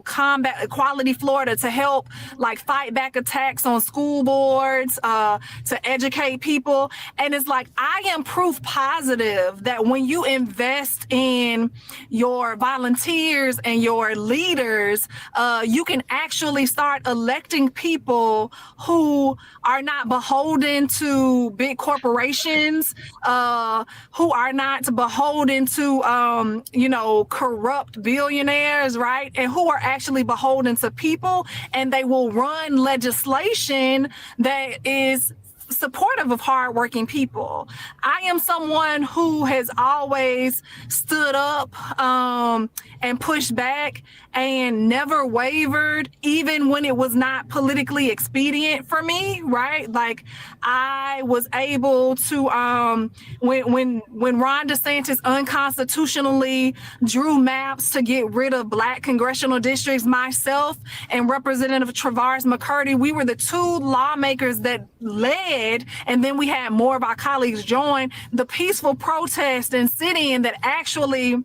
combat Equality Florida to help like fight back attacks on school boards, to educate people. And it's like, I am proof positive that when you invest in your volunteers and your leaders, you can actually start electing people who are not beholden to big corporations, who are not beholden to, corrupt billionaires, right? And who are actually beholden to people, and they will run legislation that is supportive of hardworking people. I am someone who has always stood up and pushed back and never wavered, even when it was not politically expedient for me, right? Like, I was able to, when Ron DeSantis unconstitutionally drew maps to get rid of Black congressional districts, myself and Representative Travaris McCurdy, we were the two lawmakers that led, and then we had more of our colleagues join the peaceful protest and sit-in that actually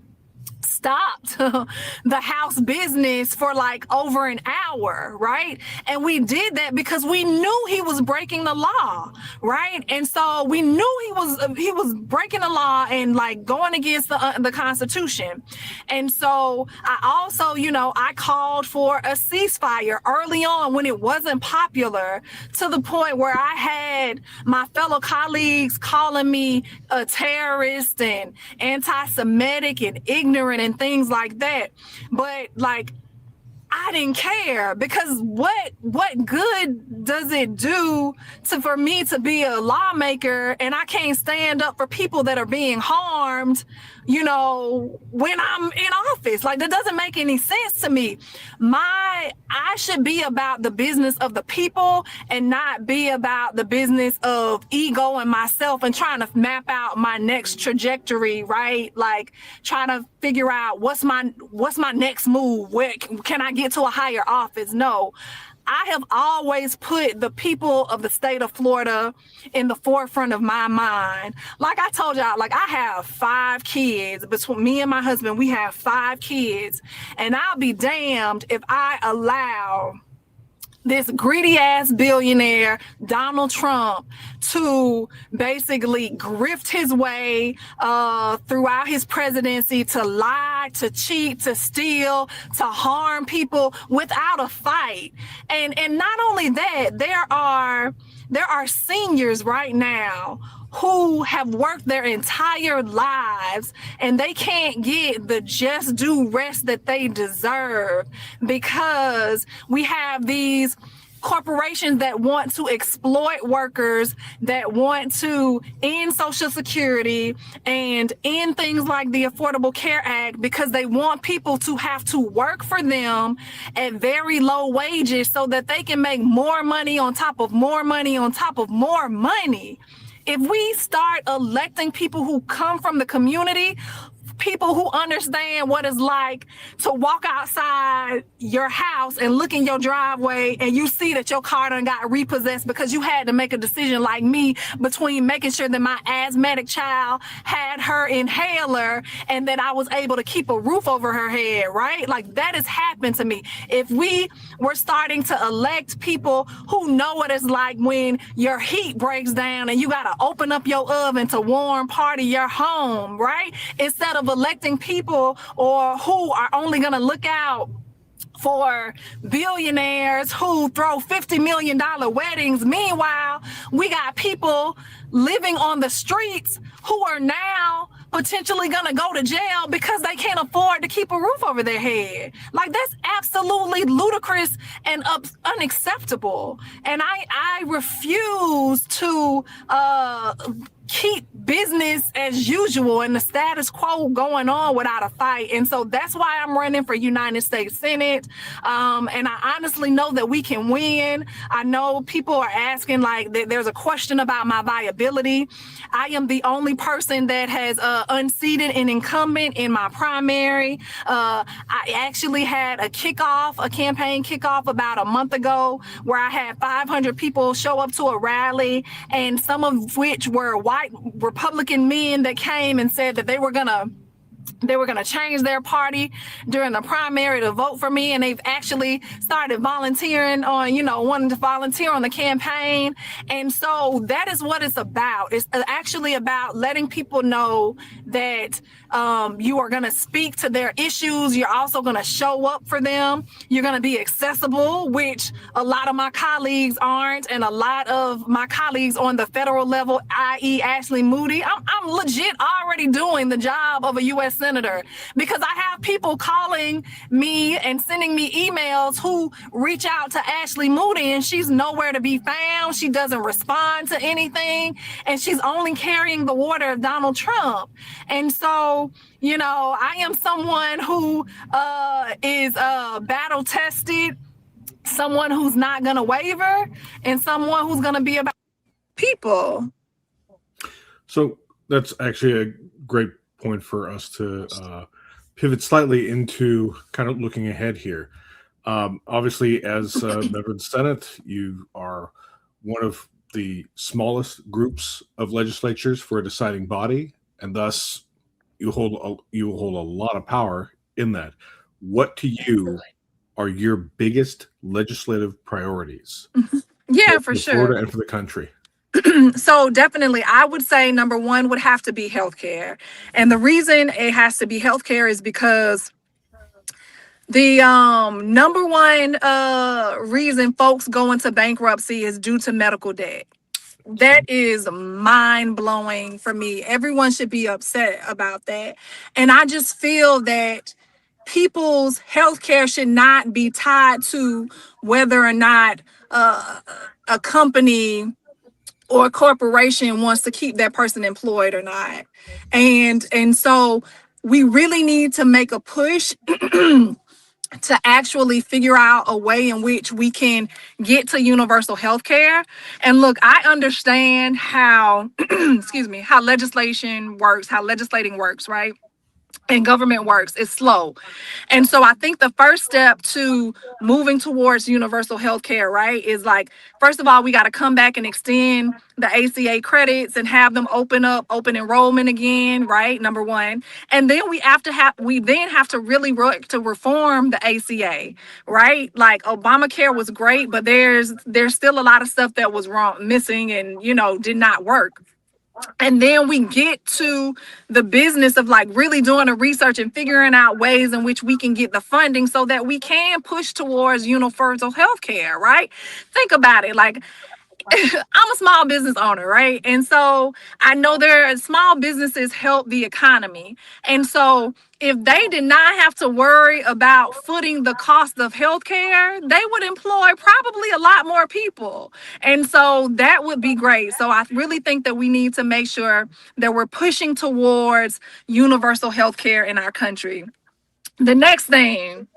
stopped the House business for like over an hour, right? And we did that because we knew he was breaking the law, right? And so we knew he was breaking the law and like going against the Constitution. And so I also, I called for a ceasefire early on when it wasn't popular, to the point where I had my fellow colleagues calling me a terrorist and anti-Semitic and ignorant and things like that. But like, I didn't care, because what good does it do for me to be a lawmaker and I can't stand up for people that are being harmed, when I'm in office? Like, that doesn't make any sense to me. I should be about the business of the people and not be about the business of ego and myself and trying to map out my next trajectory, right? Like, trying to figure out what's my next move, where can I get to a higher office? No, I have always put the people of the state of Florida in the forefront of my mind. Like I told y'all, like, I have 5 kids. Between me and my husband, we have 5 kids. And I'll be damned if I allow this greedy ass billionaire, Donald Trump, to basically grift his way throughout his presidency, to lie, to cheat, to steal, to harm people without a fight. And not only that, there are seniors right now who have worked their entire lives and they can't get the just due rest that they deserve, because we have these corporations that want to exploit workers, that want to end Social Security and end things like the Affordable Care Act, because they want people to have to work for them at very low wages so that they can make more money on top of more money on top of more money. If we start electing people who come from the community, people who understand what it's like to walk outside your house and look in your driveway and you see that your car done got repossessed because you had to make a decision like me between making sure that my asthmatic child had her inhaler and that I was able to keep a roof over her head, right? Like, that has happened to me. If we were starting to elect people who know what it's like when your heat breaks down and you got to open up your oven to warm part of your home, right? Instead of electing people or who are only going to look out for billionaires who throw $50 million weddings. Meanwhile, we got people living on the streets who are now potentially going to go to jail because they can't afford to keep a roof over their head. Like, that's absolutely ludicrous and unacceptable. And I refuse to keep business as usual and the status quo going on without a fight. And so that's why I'm running for United States Senate. And I honestly know that we can win. I know people are asking, like, there's a question about my viability. I am the only person that has unseated an incumbent in my primary. I actually had a campaign kickoff about a month ago where I had 500 people show up to a rally, and some of which were white Republican men that came and said that they were gonna They were going to change their party during the primary to vote for me, and they've actually started volunteering on, wanting to volunteer on the campaign. And so that is what it's about. It's actually about letting people know that you are going to speak to their issues. You're also going to show up for them. You're going to be accessible, which a lot of my colleagues aren't, and a lot of my colleagues on the federal level, i.e. Ashley Moody, I'm legit already doing the job of a U.S. Senator, because I have people calling me and sending me emails who reach out to Ashley Moody, and she's nowhere to be found. She doesn't respond to anything, and she's only carrying the water of Donald Trump. And so, I am someone who is battle tested, someone who's not going to waver, and someone who's going to be about people. So that's actually a great point for us to pivot slightly into kind of looking ahead here. Obviously, as member of the Senate, you are one of the smallest groups of legislatures for a deciding body, and thus you hold a lot of power in that. What to you are your biggest legislative priorities? Yeah, for sure. sure. Florida and for the country. So definitely, I would say number one would have to be healthcare. And the reason it has to be healthcare is because the number one reason folks go into bankruptcy is due to medical debt. That is mind blowing for me. Everyone should be upset about that. And I just feel that people's health care should not be tied to whether or not a company or a corporation wants to keep that person employed or not. And so we really need to make a push to actually figure out a way in which we can get to universal health care. And look, I understand how, excuse me, how legislating works, right? And government works. It's slow. And so I think the first step to moving towards universal health care, right, is like, first of all, we got to come back and extend the ACA credits and have them open enrollment again, right? Number one. And then we have to really work to reform the ACA, right? Like Obamacare was great, but there's still a lot of stuff that was missing and, did not work. And then we get to the business of like really doing the research and figuring out ways in which we can get the funding so that we can push towards universal health care, right? Think about it. Like, I'm a small business owner, right? And so I know small businesses help the economy. And so if they did not have to worry about footing the cost of healthcare, they would employ probably a lot more people. And so that would be great. So I really think that we need to make sure that we're pushing towards universal healthcare in our country. The next thing,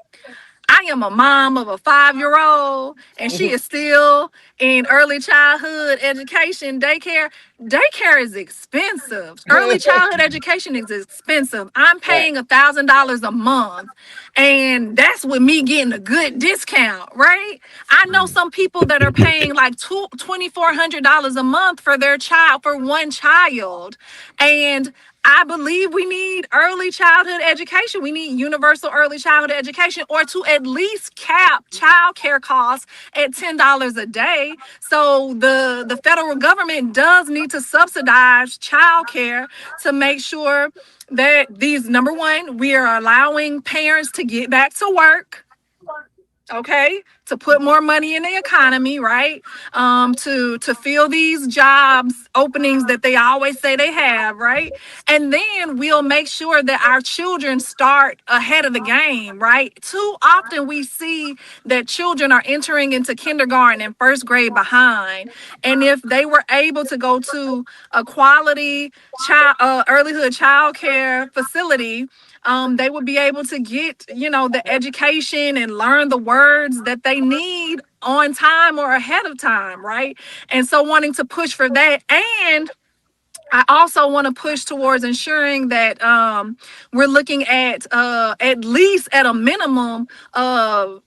I am a mom of a 5-year-old, and she is still in early childhood education daycare. Daycare is expensive. Early childhood education is expensive. I'm paying $1,000 a month, and that's with me getting a good discount, right? I know some people that are paying like $2,400 a month for one child, and I believe we need early childhood education. We need universal early childhood education, or to at least cap childcare costs at $10 a day. So the federal government does need to subsidize childcare to make sure that number one, we are allowing parents to get back to work. Okay, to put more money in the economy, right? To fill these jobs openings that they always say they have, right? And then we'll make sure that our children start ahead of the game, right? Too often we see that children are entering into kindergarten and first grade behind. And if they were able to go to a quality earlyhood child care facility, they would be able to get, the education and learn the words that they need on time or ahead of time, right? And so wanting to push for that. And I also want to push towards ensuring that we're looking at least at a minimum of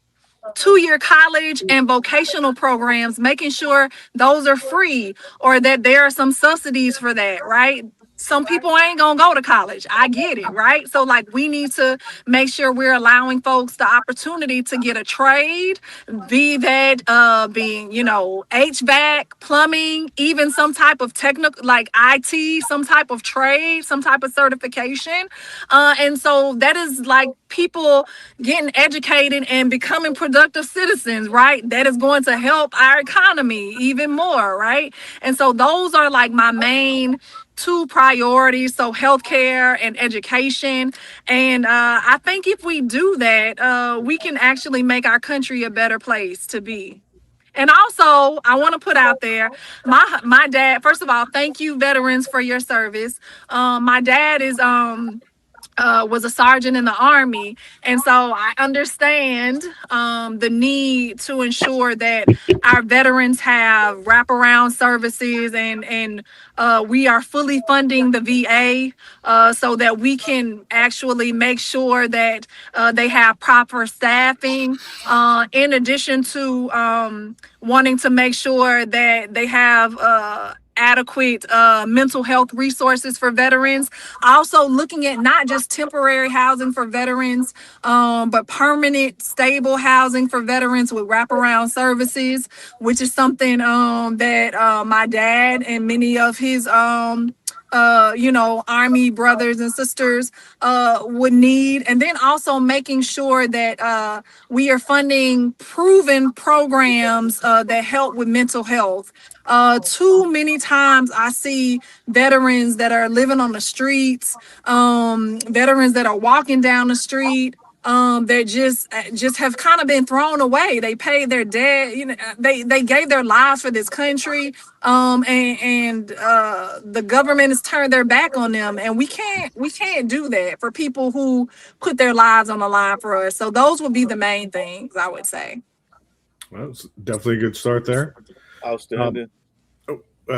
2-year college and vocational programs, making sure those are free or that there are some subsidies for that, right? some people ain't gonna go to college. I get it, right? So like we need to make sure we're allowing folks the opportunity to get a trade, be that being, you know, HVAC, plumbing, even some type of technical like IT, some type of trade, some type of certification. And so that is like people getting educated and becoming productive citizens, right? That is going to help our economy even more, right? And so those are like my main two priorities, so healthcare and education. And I think if we do that, we can actually make our country a better place to be. And also, I want to put out there, my dad. First of all, thank you, veterans, for your service. My dad is was a sergeant in the army, and so I understand the need to ensure that our veterans have wraparound services, and we are fully funding the VA so that we can actually make sure that they have proper staffing. In addition to wanting to make sure that they have adequate mental health resources for veterans. Also looking at not just temporary housing for veterans, but permanent, stable housing for veterans with wraparound services, which is something that my dad and many of his you know, army brothers and sisters would need. And then also making sure that we are funding proven programs that help with mental health. Too many times I see veterans that are living on the streets, veterans that are walking down the street, that just have kind of been thrown away. They paid their debt, you know, they gave their lives for this country, and the government has turned their back on them, and we can't do that for people who put their lives on the line for us. So those would be the main things I would say. Well, it's definitely a good start there. Outstanding.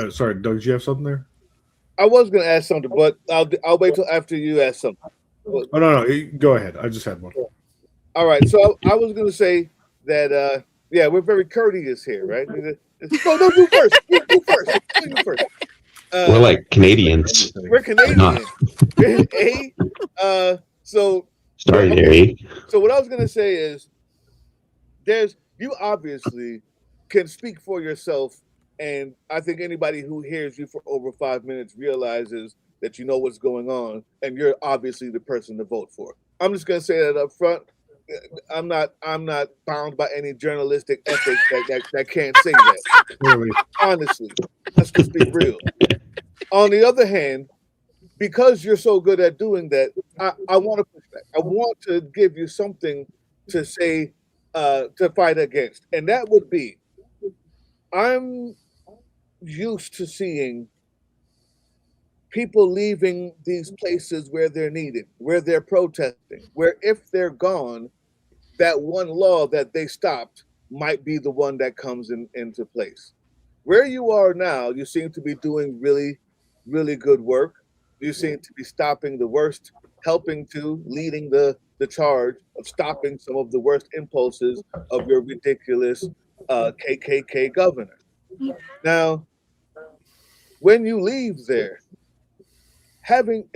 Sorry, Doug, did you have something there? I was going to ask something, but I'll wait till after you ask something. Oh, no, go ahead. I just had one. All right. So I was going to say that, yeah, we're very courteous here, right? No, you first. You first. You first. We're like Canadians. We're Canadian. So Sorry, Larry. So what I was going to say is, you obviously can speak for yourself, and I think anybody who hears you for over 5 minutes realizes that you know what's going on, and you're obviously the person to vote for. I'm just going to say that up front. I'm not bound by any journalistic ethics that can't say that. Clearly. Honestly, let's just be real. On the other hand, because you're so good at doing that, I want to push back. I want to give you something to say, to fight against, and that would be, I'm used to seeing people leaving these places where they're needed, where they're protesting, where if they're gone, that one law that they stopped might be the one that comes into place. Where you are now, you seem to be doing really, really good work. You seem to be stopping the worst, leading the charge of stopping some of the worst impulses of your ridiculous KKK governor. Now, when you leave there, have you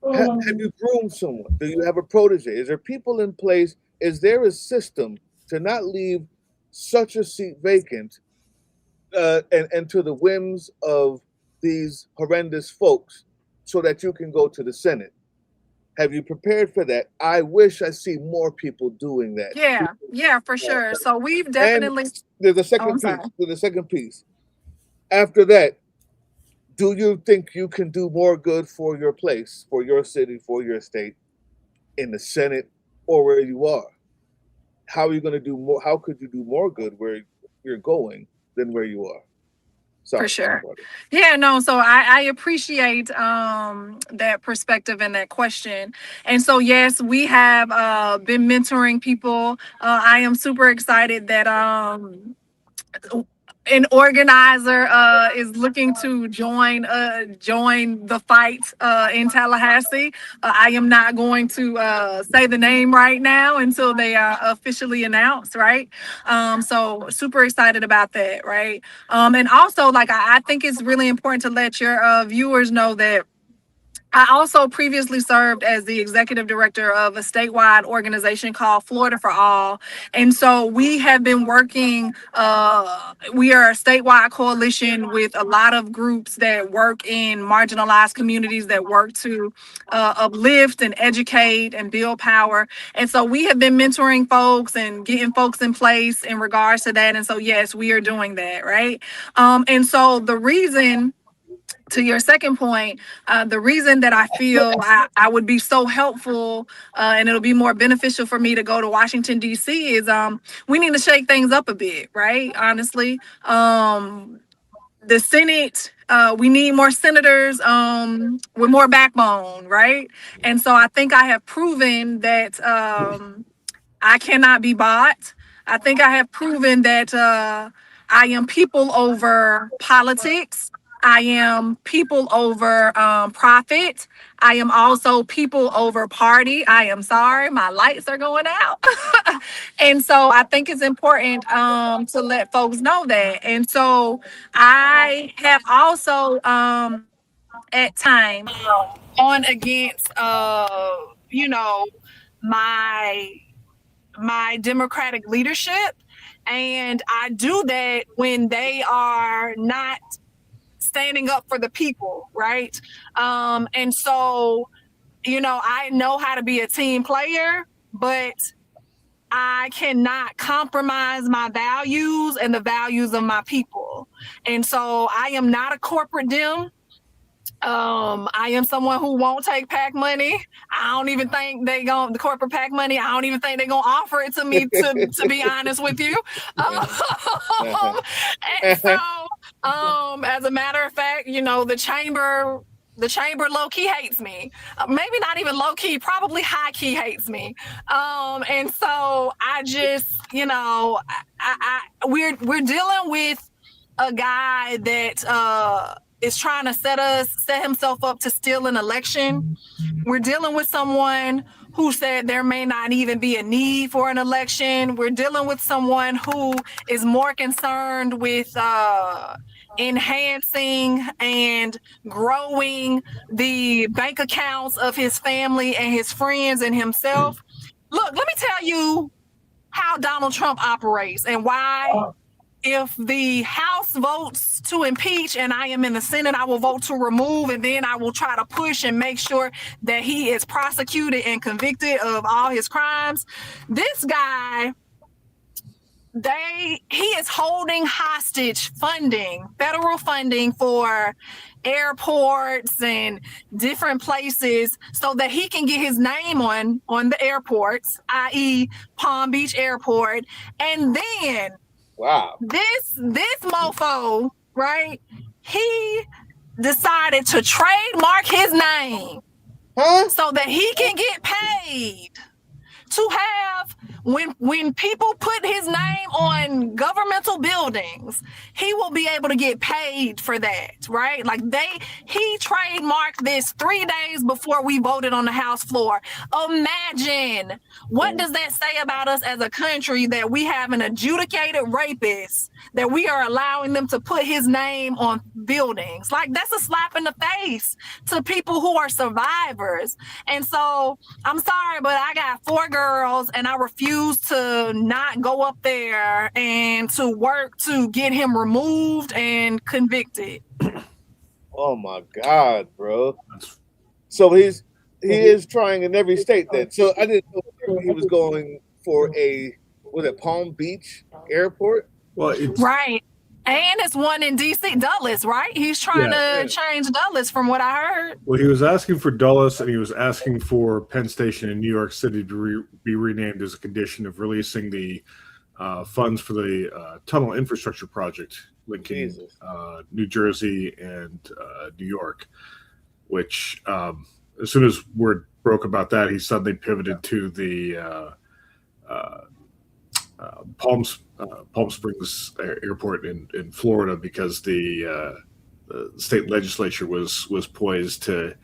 groomed someone? Do you have a protege? Is there people in place? Is there a system to not leave such a seat vacant and to the whims of these horrendous folks so that you can go to the Senate? Have you prepared for that? I wish I see more people doing that. Yeah, for sure. So we've definitely. And there's a second piece. There's a second piece. After that, do you think you can do more good for your place, for your city, for your state, in the Senate or where you are? How are you going to do more? How could you do more good where you're going than where you are? Sorry, for sure. Yeah, no, so I appreciate that perspective and that question. And so, yes, we have been mentoring people. I am super excited that an organizer is looking to join the fight in Tallahassee. I am not going to say the name right now until they are officially announced, right? So super excited about that, right? And also, like, I think it's really important to let your viewers know that I also previously served as the executive director of a statewide organization called Florida for All. And so we have been working, we are a statewide coalition with a lot of groups that work in marginalized communities that work to uplift and educate and build power. And so we have been mentoring folks and getting folks in place in regards to that. And so, yes, we are doing that, right? And so the reason, to your second point, the reason that I feel I would be so helpful and it'll be more beneficial for me to go to Washington, D.C. is we need to shake things up a bit, right? Honestly. The Senate, we need more senators with more backbone, right? And so I think I have proven that I cannot be bought. I think I have proven that I am people over politics. I am people over profit. I am also people over party. I am sorry, my lights are going out. And so I think it's important to let folks know that. And so I have also at times gone against you know, my democratic leadership, and I do that when they are not standing up for the people, right? And so, I know how to be a team player, but I cannot compromise my values and the values of my people. And so I am not a corporate dim. I am someone who won't take PAC money. I don't even think the corporate PAC money. I don't even think they're gonna offer it to me. To be honest with you, and so as a matter of fact, the chamber low key hates me. Maybe not even low key, probably high key hates me. And so I just, we're dealing with a guy that is trying to set himself up to steal an election. We're dealing with someone who said there may not even be a need for an election. We're dealing with someone who is more concerned with enhancing and growing the bank accounts of his family and his friends and himself. Look, let me tell you how Donald Trump operates and why. If the House votes to impeach and I am in the Senate, I will vote to remove, and then I will try to push and make sure that he is prosecuted and convicted of all his crimes. This guy, he is holding hostage funding, federal funding for airports and different places so that he can get his name on the airports, i.e. Palm Beach Airport. And then wow, this mofo, right? He decided to trademark his name so that he can get paid to have when people put his name on governmental buildings, he will be able to get paid for that, right? Like he trademarked this 3 days before we voted on the House floor. Imagine, what does that say about us as a country that we have an adjudicated rapist, that we are allowing them to put his name on buildings? Like, that's a slap in the face to people who are survivors. And so I'm sorry, but I got 4 girls and I refuse to not go up there and to work to get him removed and convicted. Oh my God, bro. So he is trying in every state then. So I didn't know he was going for Palm Beach Airport? Well, it's right. And it's one in D.C., Dulles, right? He's trying to change Dulles from what I heard. Well, he was asking for Dulles, and he was asking for Penn Station in New York City to be renamed as a condition of releasing the funds for the tunnel infrastructure project linking New Jersey and New York, which as soon as word broke about that, he suddenly pivoted to the Palm Springs Airport in Florida because the state legislature was poised to,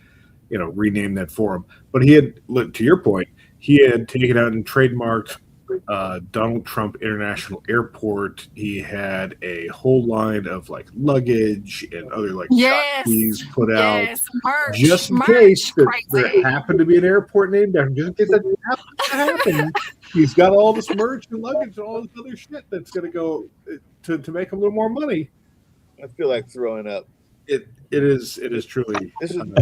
rename that for him. But he had, to your point, he had taken out and trademarked Donald Trump International Airport. He had a whole line of like luggage and other like tchotchkes put out, just in case that there happened to be an airport named after him. Just in case that happened to happen, he's got all this merch and luggage and all this other shit that's going to go to make him a little more money. I feel like throwing up. It is truly. He's selling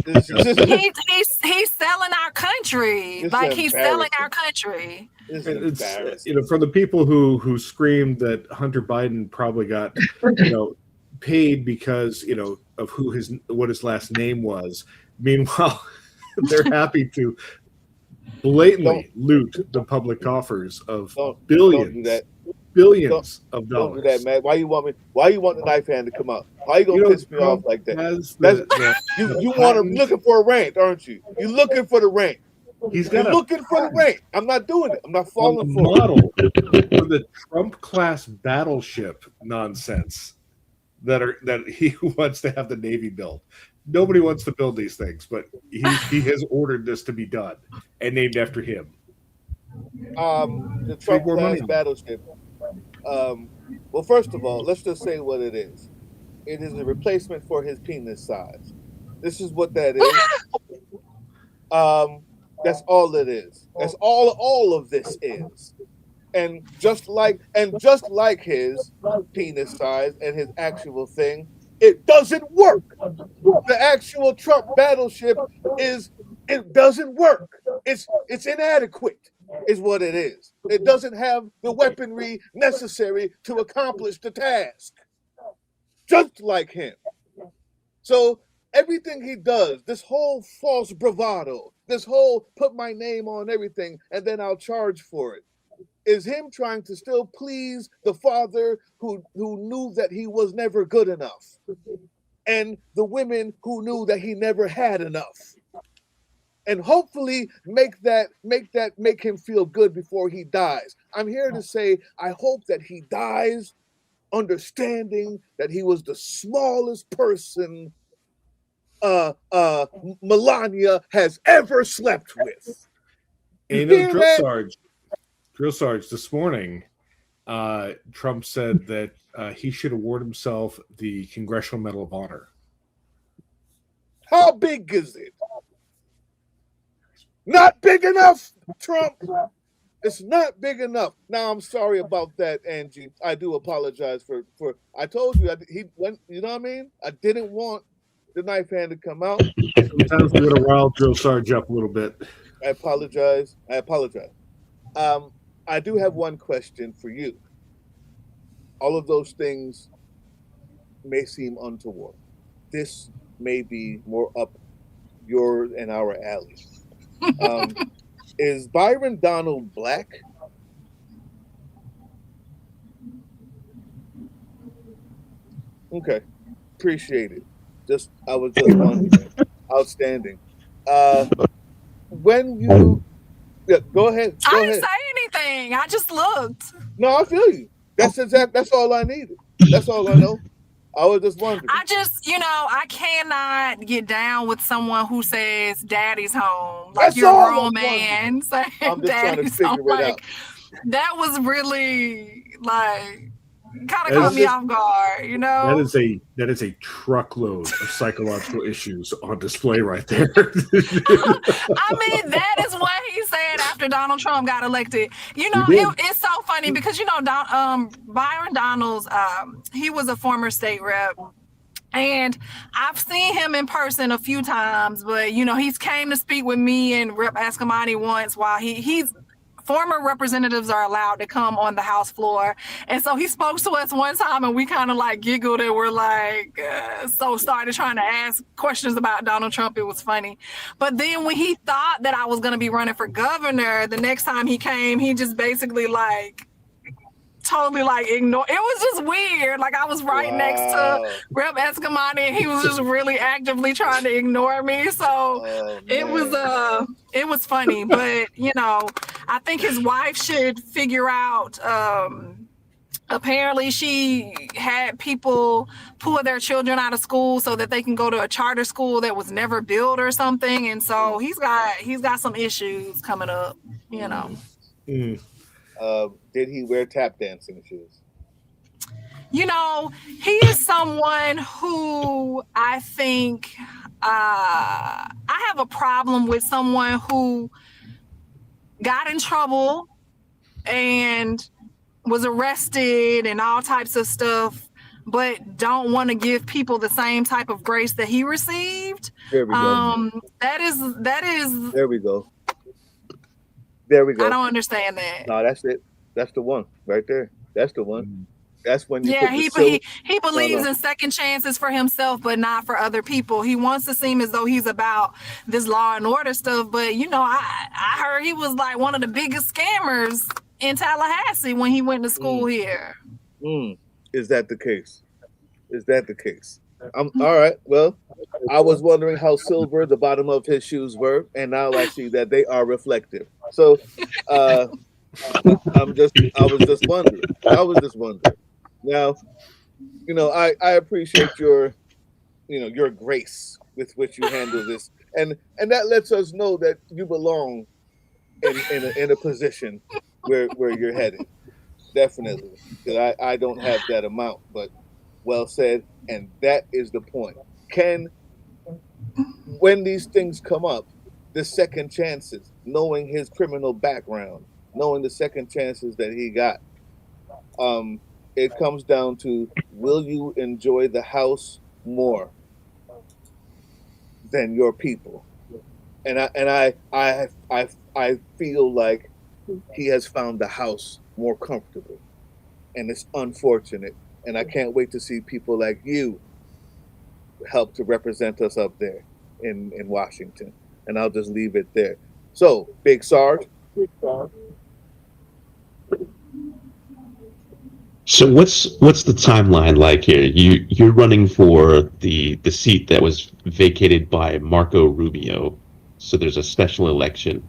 our country. Like he's selling our country. It's for the people who screamed that Hunter Biden probably got paid because of what his last name was. Meanwhile, they're happy to blatantly loot the public coffers of billions of dollars. Don't do that, man. Why you want the knife hand to come out? Why you gonna piss me off like that? You want him looking for a rant, aren't you? You're looking for the rant. You're looking for the rant. I'm not doing it. I'm not falling for model for the Trump class battleship nonsense that he wants to have the Navy build. Nobody wants to build these things, but he has ordered this to be done and named after him. The Trump class battleship. Well, first of all, let's just say what it is. It is a replacement for his penis size. This is what that is. That's all it is. That's all of this is. And just like his penis size and his actual thing, it doesn't work. The actual Trump battleship it doesn't work. It's inadequate, is what it is. It doesn't have the weaponry necessary to accomplish the task. Just like him. So everything he does, this whole false bravado, this whole put my name on everything and then I'll charge for it, is him trying to still please the father who knew that he was never good enough, and the women who knew that he never had enough, and hopefully make him feel good before he dies. I'm here to say I hope that he dies understanding that he was the smallest person Melania has ever slept with. And Drill Sarge, this morning, Trump said that he should award himself the Congressional Medal of Honor. How big is it? Not big enough, Trump. It's not big enough. Now, I'm sorry about that, Angie. I do apologize for. I told you he went. You know what I mean? I didn't want the knife hand to come out. Sometimes we're gonna rile Drill Sarge up a little bit. I apologize. I do have one question for you. All of those things may seem untoward. This may be more up your and our alley. Is Byron Donald black? Okay, appreciate it. I was just wondering. Outstanding. When you go ahead. I didn't say anything. I just looked. No, I feel you. That's all I needed. That's all I know. I was just wondering. I cannot get down with someone who says daddy's home. Like That's you're a grown all man saying I'm just trying to daddy's figure home. it Like out. that was really like kind of caught me off guard, That is a truckload of psychological issues on display right there. I mean, that is what he said after Donald Trump got elected. It's so funny because Byron Donalds, he was a former state rep. And I've seen him in person a few times, but he's came to speak with me and Rep. Askamani once while he's former representatives are allowed to come on the House floor. And so he spoke to us one time and we kind of like giggled and we're like, so started trying to ask questions about Donald Trump. It was funny. But then when he thought that I was going to be running for governor, the next time he came, he just basically like totally like ignore. It was just weird. Like I was right next to Rep Escamani, and he was just really actively trying to ignore me. So it was funny. But you know, I think his wife should figure out. Apparently she had people pull their children out of school so that they can go to a charter school that was never built or something, and so he's got some issues coming up, you know. Did he wear tap dancing shoes? You know, he is someone who I think I have a problem with someone who got in trouble and was arrested and all types of stuff, but don't want to give people the same type of grace that he received. There we go. That is. There we go. There we go. I don't understand that. No, that's it. That's the one right there. That's the one. That's when you. Yeah, he believes in second chances for himself, but not for other people. He wants to seem as though he's about this law and order stuff, but you know, I heard he was like one of the biggest scammers in Tallahassee when he went to school here. Is that the case? Is that the case? All right. Well, I was wondering how silver the bottom of his shoes were, and now I see that they are reflective. So, I was just wondering. Now, you know, I appreciate your grace with which you handle this, and that lets us know that you belong in a position where you're headed. Definitely, because I don't have that amount, but well said, and that is the point. When these things come up, the second chances, knowing his criminal background, knowing the second chances that he got, it comes down to, will you enjoy the house more than your people? And I feel like he has found the house more comfortable, and it's unfortunate. And I can't wait to see people like you help to represent us up there in Washington. And I'll just leave it there. So, Big Sarge. So what's the timeline like here? You're running for the seat that was vacated by Marco Rubio. So there's a special election.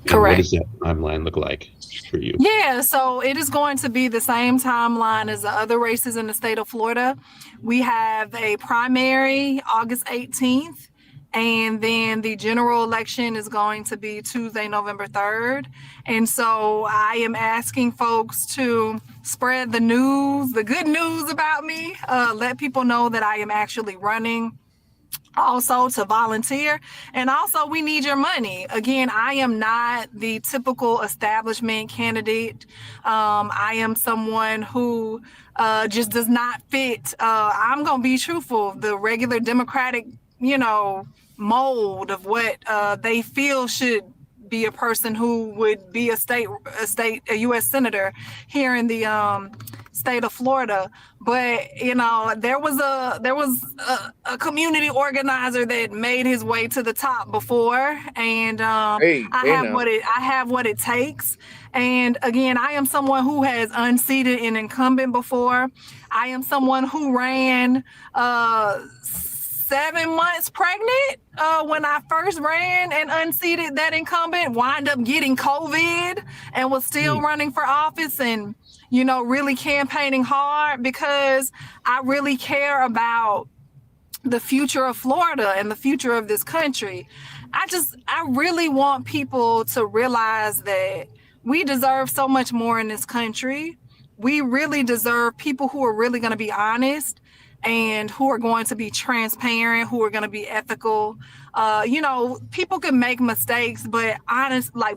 Correct. What does that timeline look like for you? Yeah, so it is going to be the same timeline as the other races in the state of Florida. We have a primary August 18th, and then the general election is going to be Tuesday, November 3rd. And so I am asking folks to spread the news, the good news about me, let people know that I am actually running. Also to volunteer, and also we need your money. Again, I am not the typical establishment candidate. I am someone who just does not fit. I'm gonna be truthful, the regular Democratic, mold of what they feel should be a person who would be a U.S. senator here in the state of Florida. But there was a community organizer that made his way to the top before, and I have what it takes. And again, I am someone who has unseated an incumbent before. I am someone who ran 7 months pregnant when I first ran and unseated that incumbent, wind up getting COVID and was still running for office, and really campaigning hard because I really care about the future of Florida and the future of this country. I really want people to realize that we deserve so much more in this country. We really deserve people who are really going to be honest and who are going to be transparent, who are going to be ethical. People can make mistakes, but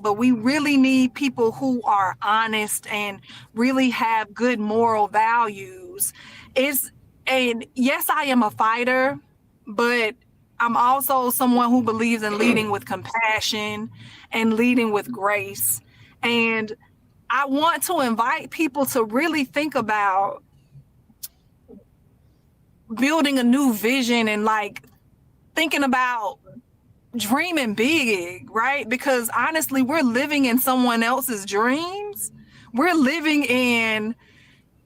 but we really need people who are honest and really have good moral values. And yes, I am a fighter, but I'm also someone who believes in leading with compassion and leading with grace. And I want to invite people to really think about building a new vision and thinking about dreaming big, right? Because honestly, we're living in someone else's dreams. we're living in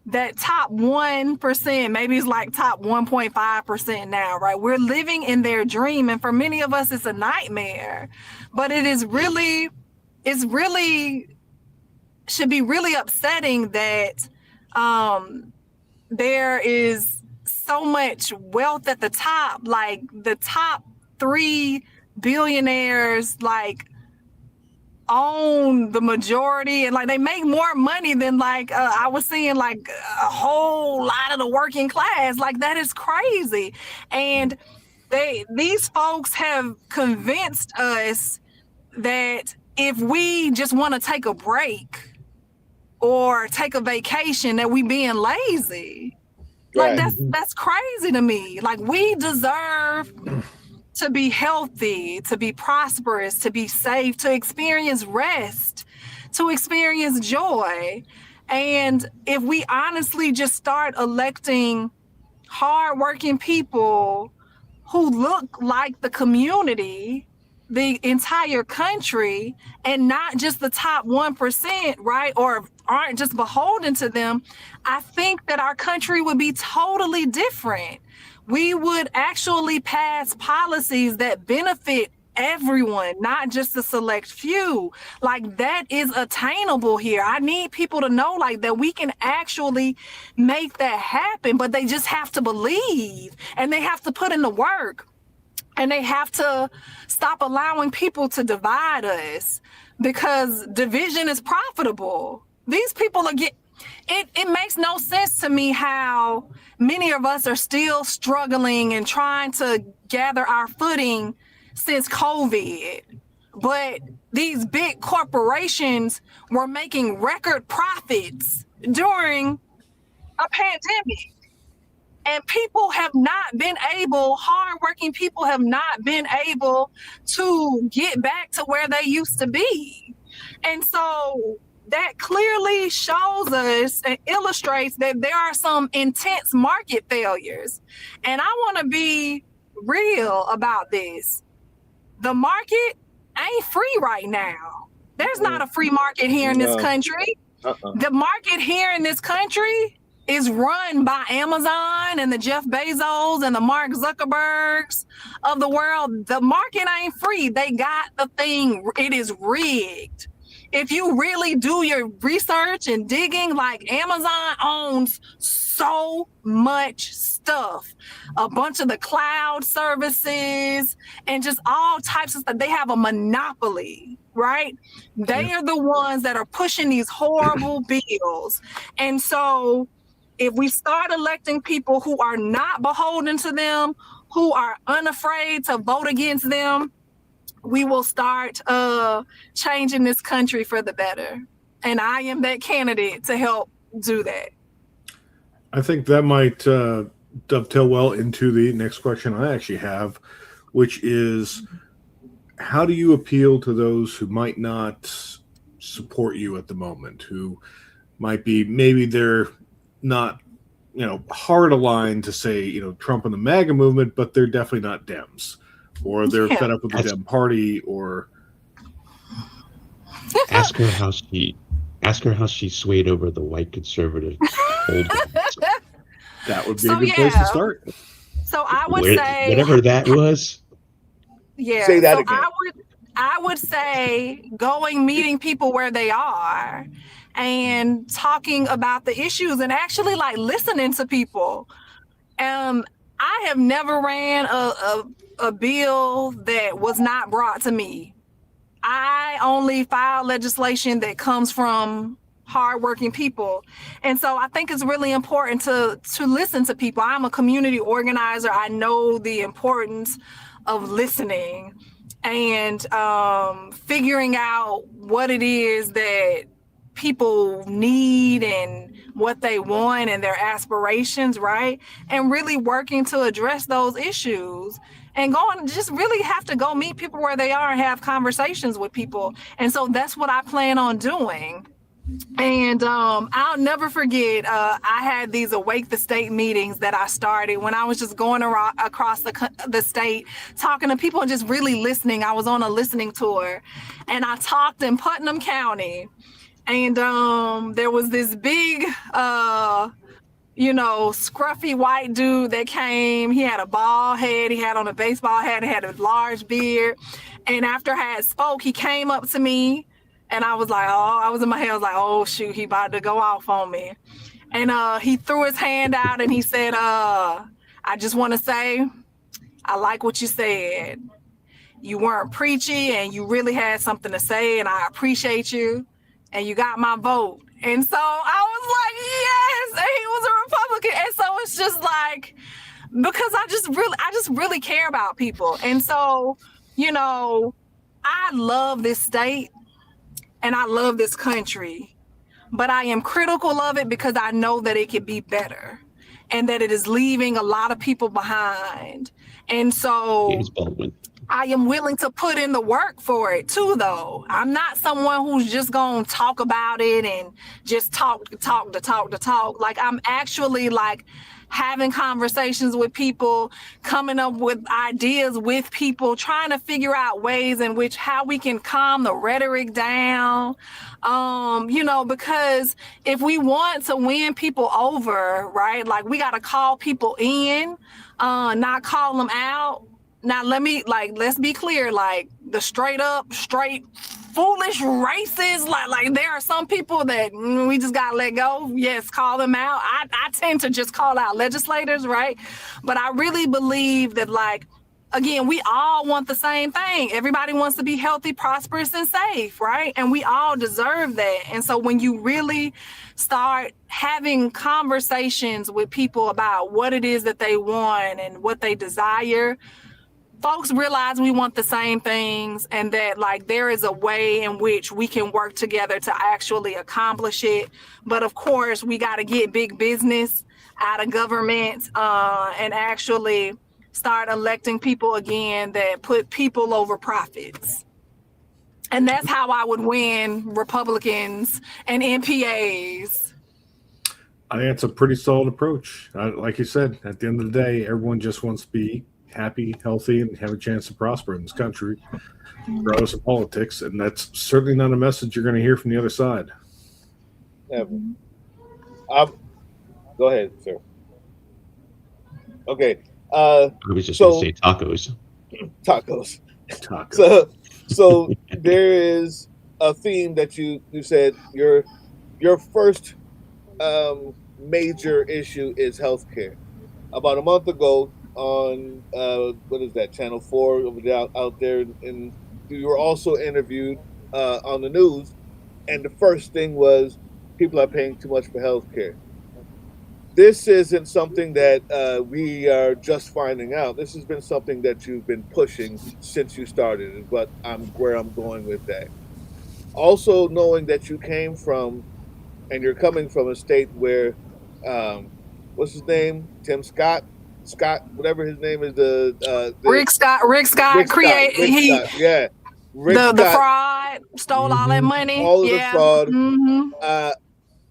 that top 1%, maybe it's like top 1.5% now, right? We're living in their dream. And for many of us, it's a nightmare. But it's really should be really upsetting that there is so much wealth at the top, like the top 3 billionaires, like own the majority, and like they make more money than like I was seeing like a whole lot of the working class. Like that is crazy. And these folks have convinced us that if we just want to take a break or take a vacation, that we being lazy. Like that's crazy to me. Like we deserve to be healthy, to be prosperous, to be safe, to experience rest, to experience joy. And if we honestly just start electing hardworking people who look like the community, the entire country, and not just the top 1%, right? Or aren't just beholden to them, I think that our country would be totally different. We would actually pass policies that benefit everyone, not just the select few. Like that is attainable here. I need people to know like that we can actually make that happen, but they just have to believe and they have to put in the work. And they have to stop allowing people to divide us, because division is profitable. These people are it makes no sense to me how many of us are still struggling and trying to gather our footing since COVID. But these big corporations were making record profits during a pandemic. And people have not been able, hardworking people have not been able to get back to where they used to be. And so that clearly shows us and illustrates that there are some intense market failures. And I want to be real about this. The market ain't free right now. There's not a free market here in this country. The market here in this country is run by Amazon and the Jeff Bezos and the Mark Zuckerbergs of the world. The market ain't free. They got the thing. It is rigged. If you really do your research and digging, like Amazon owns so much stuff, a bunch of the cloud services and just all types of stuff. They have a monopoly, right? They are the ones that are pushing these horrible bills. And so if we start electing people who are not beholden to them, who are unafraid to vote against them, we will start changing this country for the better. And I am that candidate to help do that. I think that might dovetail well into the next question I actually have, which is, how do you appeal to those who might not support you at the moment, who might be, maybe they're not, hard aligned to say, Trump and the MAGA movement, but they're definitely not Dems, or they're fed up with the Dem party, or ask her how she swayed over the white conservative old guys. That would be a good place to start. So I would say whatever that was. Yeah. Say that again. I would say meeting people where they are and talking about the issues and actually like listening to people. I have never ran a bill that was not brought to me. I only file legislation that comes from hardworking people. And so I think it's really important to listen to people. I'm a community organizer. I know the importance of listening and figuring out what it is that people need and what they want and their aspirations, right? And really working to address those issues and just really have to go meet people where they are and have conversations with people. And so that's what I plan on doing. And I'll never forget, I had these Awake the State meetings that I started when I was just going across the state, talking to people and just really listening. I was on a listening tour and I talked in Putnam County. And there was this big scruffy white dude that came. He had a bald head, he had on a baseball hat, he had a large beard. And after I had spoke, he came up to me and I was like, oh, I was in my head, I was like, oh shoot, he about to go off on me. And he threw his hand out and he said, I just want to say, I like what you said. You weren't preachy and you really had something to say, and I appreciate you. And you got my vote. And so I was like, yes. And he was a Republican. And so it's just like, because I just really care about people. And so, I love this state and I love this country, but I am critical of it because I know that it could be better and that it is leaving a lot of people behind. And so I am willing to put in the work for it too, though. I'm not someone who's just going to talk about it and just talk. Like, I'm actually like having conversations with people, coming up with ideas with people, trying to figure out ways in which how we can calm the rhetoric down. Because if we want to win people over, right, like we got to call people in, not call them out. Now, let's be clear, like the straight foolish racist, like there are some people that we just got to let go. Yes, call them out. I tend to just call out legislators, right? But I really believe that, like, again, we all want the same thing. Everybody wants to be healthy, prosperous, and safe, right? And we all deserve that. And so when you really start having conversations with people about what it is that they want and what they desire, folks realize we want the same things, and that like there is a way in which we can work together to actually accomplish it. But of course, we got to get big business out of government and actually start electing people again that put people over profits. And that's how I would win Republicans and MPAs. I think it's a pretty solid approach. Like you said, at the end of the day, everyone just wants to be happy, healthy, and have a chance to prosper in this country, regardless of politics. And that's certainly not a message you're going to hear from the other side. Never. Go ahead, sir. Okay. I was just going to say tacos. Tacos. Tacos. So there is a theme that you said your first major issue is healthcare. About a month ago, on what is that, Channel 4 over there, out there, and you were also interviewed on the news, and the first thing was people are paying too much for healthcare. This isn't something that we are just finding out. This has been something that you've been pushing since you started, is what where I'm going with that. Also, knowing that you came from, and you're coming from a state where, what's his name? Tim Scott, whatever his name is, Rick Scott created yeah. The fraud, stole all that money. All of the fraud. Mm-hmm.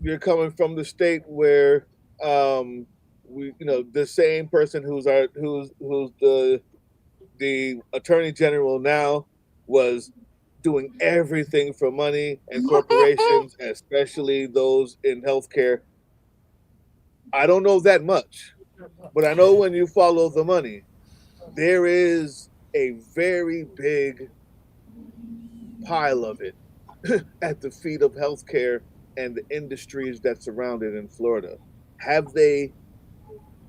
You're coming from the state where the same person who's the attorney general now was doing everything for money and corporations, especially those in healthcare. I don't know that much, but I know when you follow the money, there is a very big pile of it at the feet of healthcare and the industries that surround it in Florida. Have they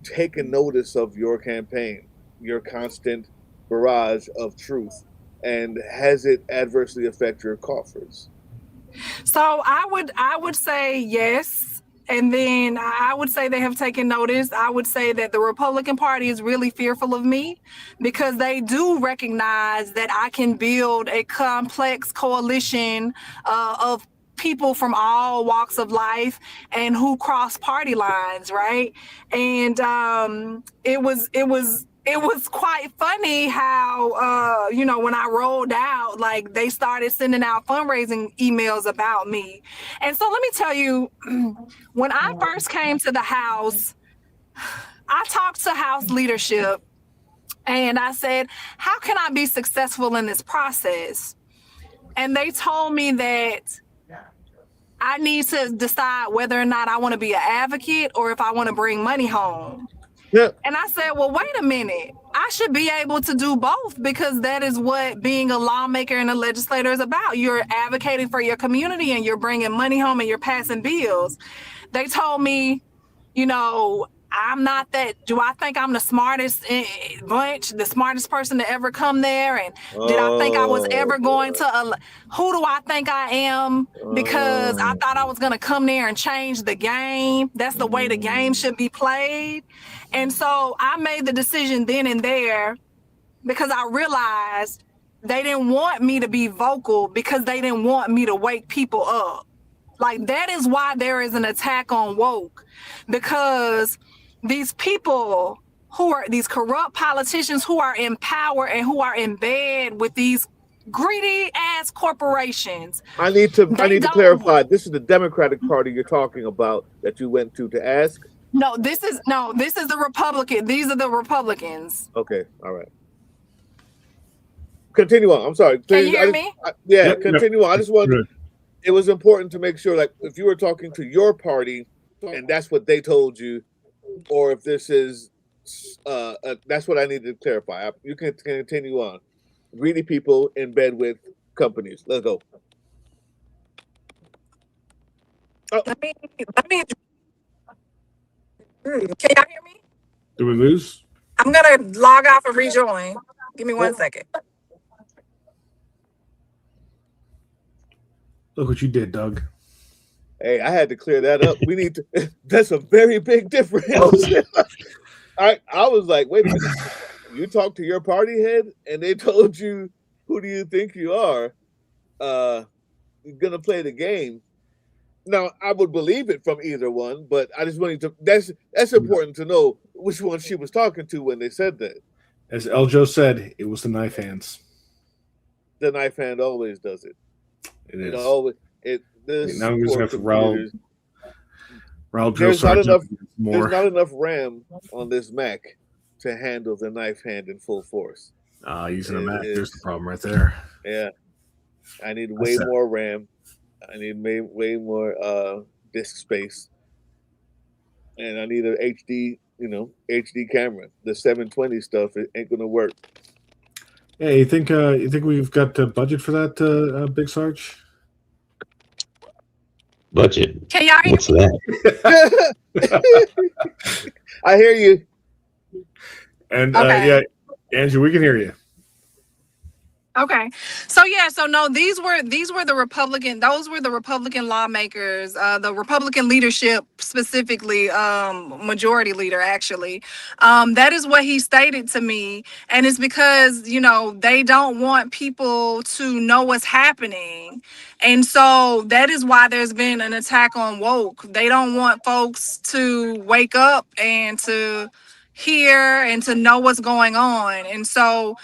taken notice of your campaign, your constant barrage of truth, and has it adversely affect your coffers? So I would say yes. And then I would say they have taken notice. I would say that the Republican Party is really fearful of me because they do recognize that I can build a complex coalition of people from all walks of life and who cross party lines, right? And it was quite funny how, when I rolled out, like they started sending out fundraising emails about me. And so let me tell you, when I first came to the House, I talked to House leadership and I said, how can I be successful in this process? And they told me that I need to decide whether or not I want to be an advocate or if I want to bring money home. Yeah. And I said, well, wait a minute. I should be able to do both because that is what being a lawmaker and a legislator is about. You're advocating for your community and you're bringing money home and you're passing bills. They told me, you know, I'm not that. Do I think I'm the smartest bunch, the smartest person to ever come there? And did I think I was ever going to? Who do I think I am? Because I thought I was going to come there and change the game. That's the way the game should be played. And so I made the decision then and there because I realized they didn't want me to be vocal because they didn't want me to wake people up. Like, that is why there is an attack on woke, because these people who are these corrupt politicians who are in power and who are in bed with these greedy ass corporations. I need to clarify. This is the Democratic Party you're talking about that you went to ask. No, this is the Republican. These are the Republicans. Okay, all right. Continue on. I'm sorry. Can you hear me? Continue on. I just wanted. It was important to make sure, like, if you were talking to your party and that's what they told you, or if this is, that's what I needed to clarify. You can continue on. Greedy people in bed with companies. Let's go. Oh. Let me. Can y'all hear me? Do we lose? I'm gonna log off and rejoin. Give me 1 second. Look what you did, Doug. Hey, I had to clear that up. We need to. That's a very big difference. I was like, wait a minute. You talked to your party head, and they told you, "Who do you think you are? You're gonna play the game." Now, I would believe it from either one, but I just wanted to. That's important to know which one she was talking to when they said that. As Eljo said, it was the knife hands. The knife hand always does it. It is. Now I'm just going to have to Raul there's not enough RAM on this Mac to handle the knife hand in full force. Using a Mac, there's the problem right there. Yeah. I need way more RAM. I need way more disk space. And I need an HD camera. The 720 stuff, it ain't going to work. Yeah, you think we've got a budget for that, Big Sarge? Budget? Can y'all hear What's that? I hear you. And okay. Angie, we can hear you. Okay. So no, these were the Republican, those were the Republican lawmakers, the Republican leadership, specifically, majority leader, actually. That is what he stated to me. And it's because, they don't want people to know what's happening. And so that is why there's been an attack on woke. They don't want folks to wake up and to hear and to know what's going on. And so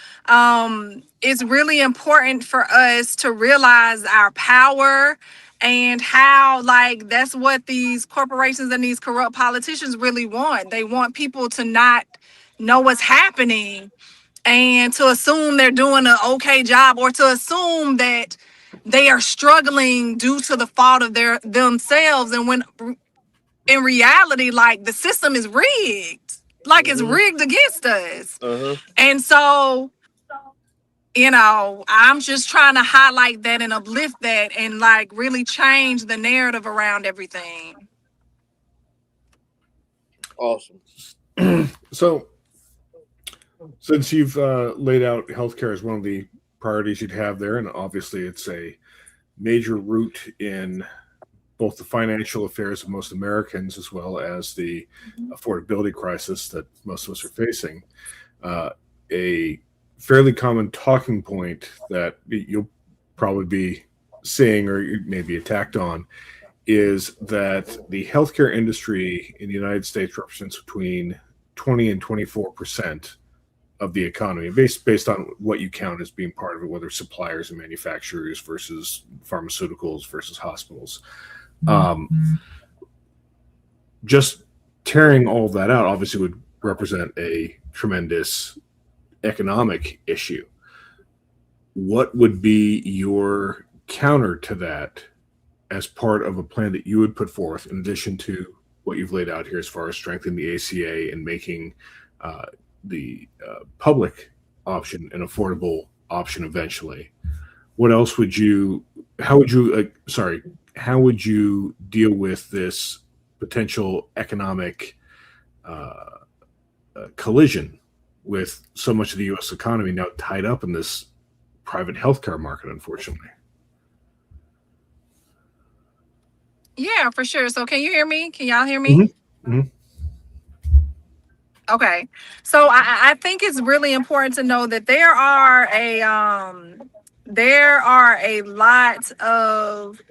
it's really important for us to realize our power and how, like, that's what these corporations and these corrupt politicians really want. They want people to not know what's happening and to assume they're doing an okay job, or to assume that they are struggling due to the fault of themselves. And when in reality, like, the system is rigged. Like, it's rigged against us. And so, I'm just trying to highlight that and uplift that and, like, really change the narrative around everything. Awesome. So, since you've laid out healthcare as one of the priorities you'd have there, and obviously it's a major root in both the financial affairs of most Americans as well as the affordability crisis that most of us are facing, a fairly common talking point that you'll probably be seeing or you may be attacked on is that the healthcare industry in the United States represents between 20 and 24% of the economy, based on what you count as being part of it, whether suppliers and manufacturers versus pharmaceuticals versus hospitals. Just tearing all of that out obviously would represent a tremendous economic issue. What would be your counter to that as part of a plan that you would put forth, in addition to what you've laid out here as far as strengthening the ACA and making the public option an affordable option eventually? What else would you? How would you? How would you deal with this potential economic collision with so much of the U.S. economy now tied up in this private healthcare market, unfortunately? Yeah, for sure. So can you hear me? Can y'all hear me? Mm-hmm. Okay. So I think it's really important to know that there are a lot of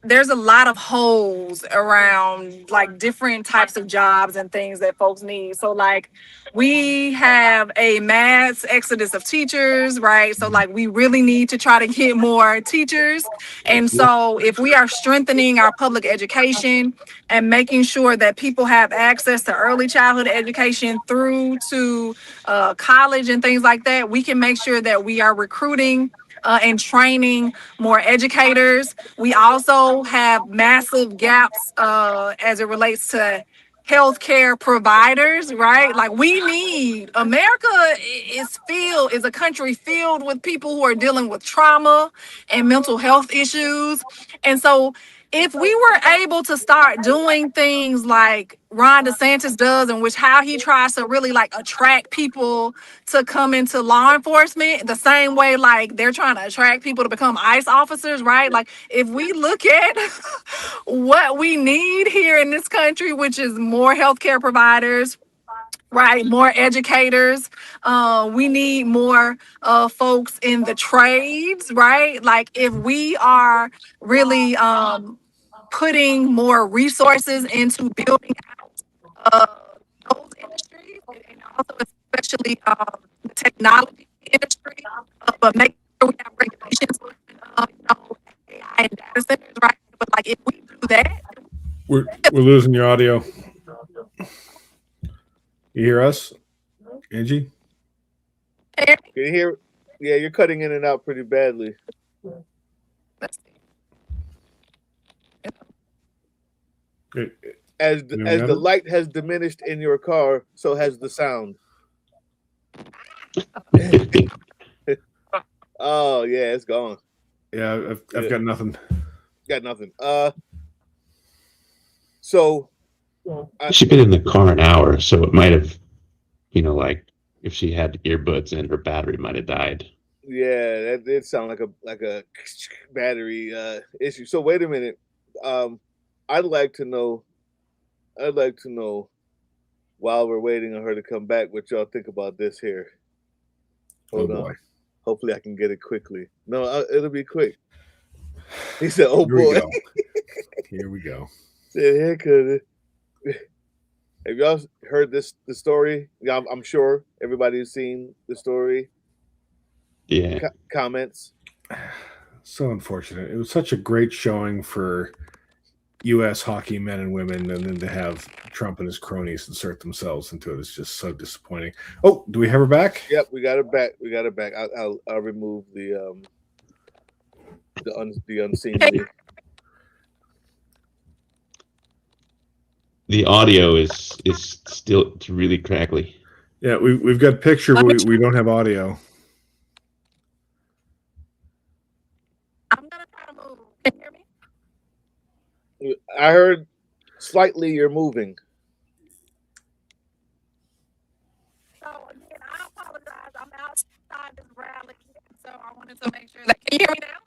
there's a lot of holes around like different types of jobs and things that folks need. So like we have a mass exodus of teachers, right? So like we really need to try to get more teachers. And so if we are strengthening our public education and making sure that people have access to early childhood education through to college and things like that, we can make sure that we are recruiting and training more educators. We also have massive gaps as it relates to healthcare providers, right? Like America is a country filled with people who are dealing with trauma and mental health issues. And so if we were able to start doing things like Ron DeSantis does, in which how he tries to really like attract people to come into law enforcement, the same way like they're trying to attract people to become ICE officers, right? Like if we look at what we need here in this country, which is more healthcare providers, right, more educators, we need more folks in the trades, right? Like if we are really putting more resources into building out those industries, and also especially the technology industry, but make sure we have regulations, AI and data centers, right? But like if we do that, We're losing your audio. You hear us, Angie? Can you hear? Yeah, you're cutting in and out pretty badly. let's see. As the light has diminished in your car, so has the sound. Oh yeah, it's gone. Yeah, I've got nothing. Got nothing. So She's been in the car an hour, so it might have, like if she had earbuds in, her battery might have died. yeah, that did sound like a battery issue. So wait a minute. I'd like to know while we're waiting on her to come back, what y'all think about this here. Hold on. Hopefully I can get it quickly. No, it'll be quick. He said, "Oh boy." Here we go. Have y'all heard the story? Yeah, I'm sure everybody's seen the story. Yeah. Comments. So unfortunate. It was such a great showing for U.S. hockey men and women, and then to have Trump and his cronies insert themselves into it is just so disappointing. Oh, do we have her back? Yep, we got her back. I'll remove the unseen. The audio is still really crackly. Yeah, we've got picture, but we don't have audio. I'm gonna try to move. Can you hear me? I heard slightly you're moving. So again, I apologize. I'm outside this rally, so I wanted to make sure that. Can you hear me now?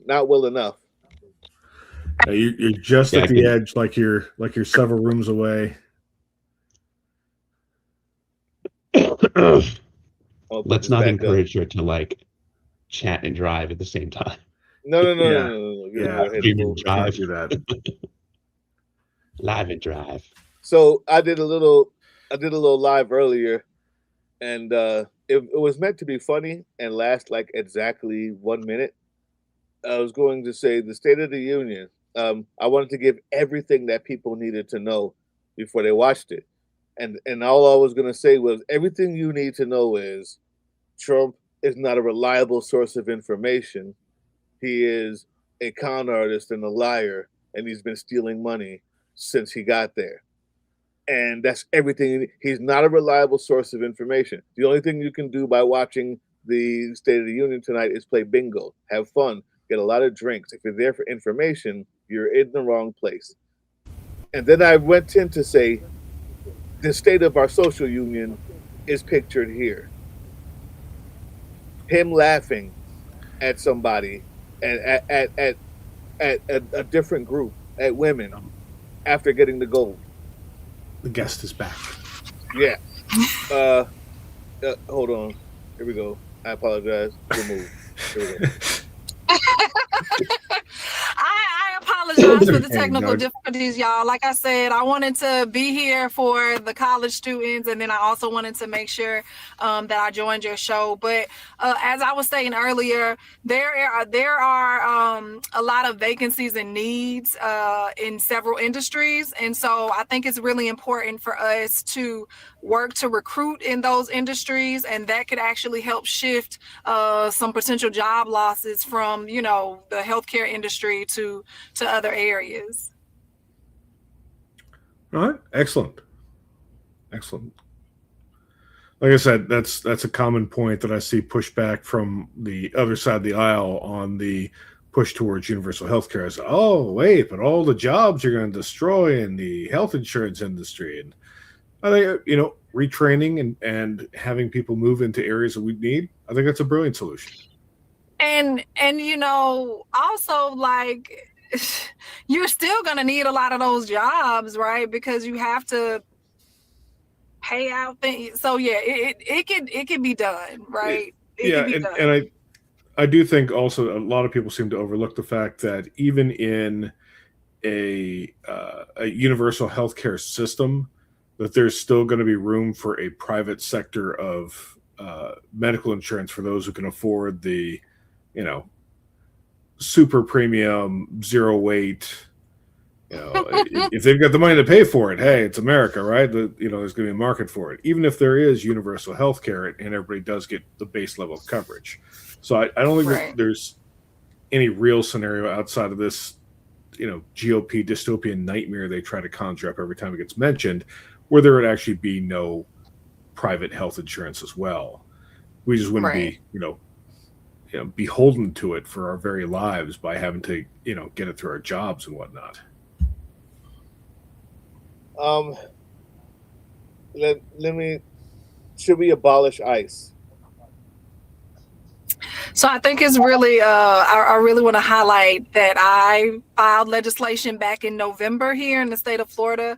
Not well enough. You're just at the edge, like you're several rooms away. Let's not encourage her to chat and drive at the same time. No. Yeah, drive. Do that. Live and drive. So I did a little live earlier, and it was meant to be funny and last like exactly 1 minute. I was going to say the State of the Union. I wanted to give everything that people needed to know before they watched it, and all I was going to say was everything you need to know is Trump is not a reliable source of information. He is a con artist and a liar, and he's been stealing money since he got there. And that's everything. He's not a reliable source of information. The only thing you can do by watching the State of the Union tonight is play bingo, have fun, get a lot of drinks. If you're there for information, you're in the wrong place. And then I went in to say, the state of our social union is pictured here. Him laughing at somebody and at a different group, at women, after getting the gold. The guest is back. Yeah. Hold on. Here we go. I apologize. Remove. Here we go. I apologize for the technical difficulties, y'all. Like I said, I wanted to be here for the college students, and then I also wanted to make sure that I joined your show. But as I was saying earlier, there are a lot of vacancies and needs in several industries, and so I think it's really important for us to work to recruit in those industries, and that could actually help shift some potential job losses from, you know, the healthcare industry to other areas. All right, excellent. Like I said, that's a common point that I see pushback from the other side of the aisle on the push towards universal healthcare. Is, oh wait, but all the jobs you're going to destroy in the health insurance industry. And I think, you know, retraining and having people move into areas that we need, I think that's a brilliant solution. And you know, also, like, you're still going to need a lot of those jobs, right? Because you have to pay out things. So yeah, it can be done, right? And I do think also a lot of people seem to overlook the fact that even in a universal healthcare system, that there's still going to be room for a private sector of medical insurance for those who can afford the, you know, super premium, zero weight. You know, if they've got the money to pay for it, hey, it's America, right? You know, there's going to be a market for it. Even if there is universal health care and everybody does get the base level of coverage. So I don't think that there's any real scenario outside of this, you know, GOP dystopian nightmare they try to conjure up every time it gets mentioned, where there would actually be no private health insurance as well. We just wouldn't be, you know, beholden to it for our very lives by having to, you know, get it through our jobs and whatnot. Should we abolish ICE? So I think it's really, I really want to highlight that I filed legislation back in November here in the state of Florida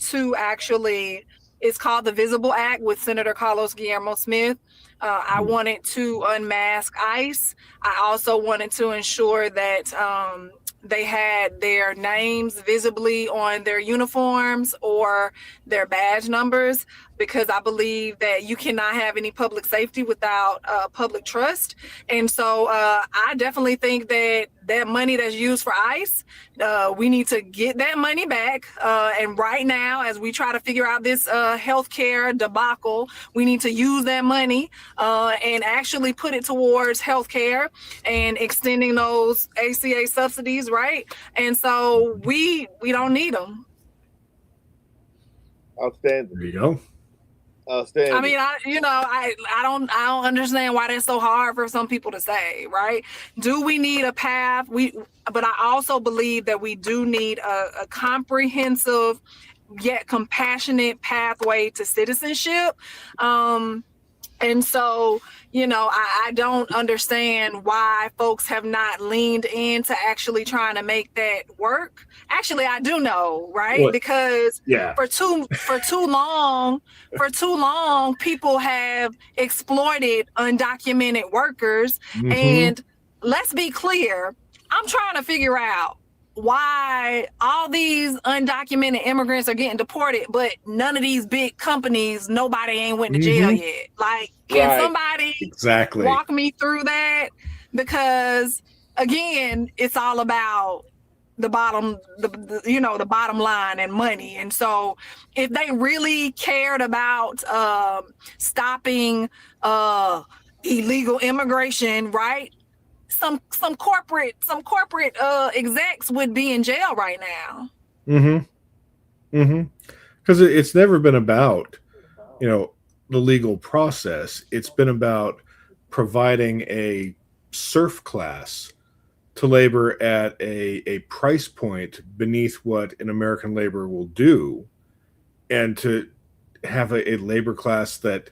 to actually, it's called the Visible Act with Senator Carlos Guillermo Smith. I wanted to unmask ICE. I also wanted to ensure that they had their names visibly on their uniforms or their badge numbers, because I believe that you cannot have any public safety without public trust. And so I definitely think that that money that's used for ICE, we need to get that money back. And right now, as we try to figure out this healthcare debacle, we need to use that money and actually put it towards healthcare and extending those ACA subsidies, right? And so we don't need them. Outstanding. There you go. Outstanding. I mean, I don't understand why that's so hard for some people to say, right? Do we need a path? But I also believe that we do need a comprehensive yet compassionate pathway to citizenship. And so, you know, I don't understand why folks have not leaned into actually trying to make that work. Actually, I do know, right? Because for too long, people have exploited undocumented workers. Mm-hmm. And let's be clear, I'm trying to figure out why all these undocumented immigrants are getting deported, but none of these big companies, nobody ain't went to jail yet. Like, can somebody walk me through that? Because again, it's all about the bottom, the bottom line and money. And so if they really cared about stopping illegal immigration, right? Some corporate execs would be in jail right now. Mm-hmm. Mm-hmm. Because it's never been about, you know, the legal process. It's been about providing a serf class to labor at a price point beneath what an American laborer will do, and to have a labor class that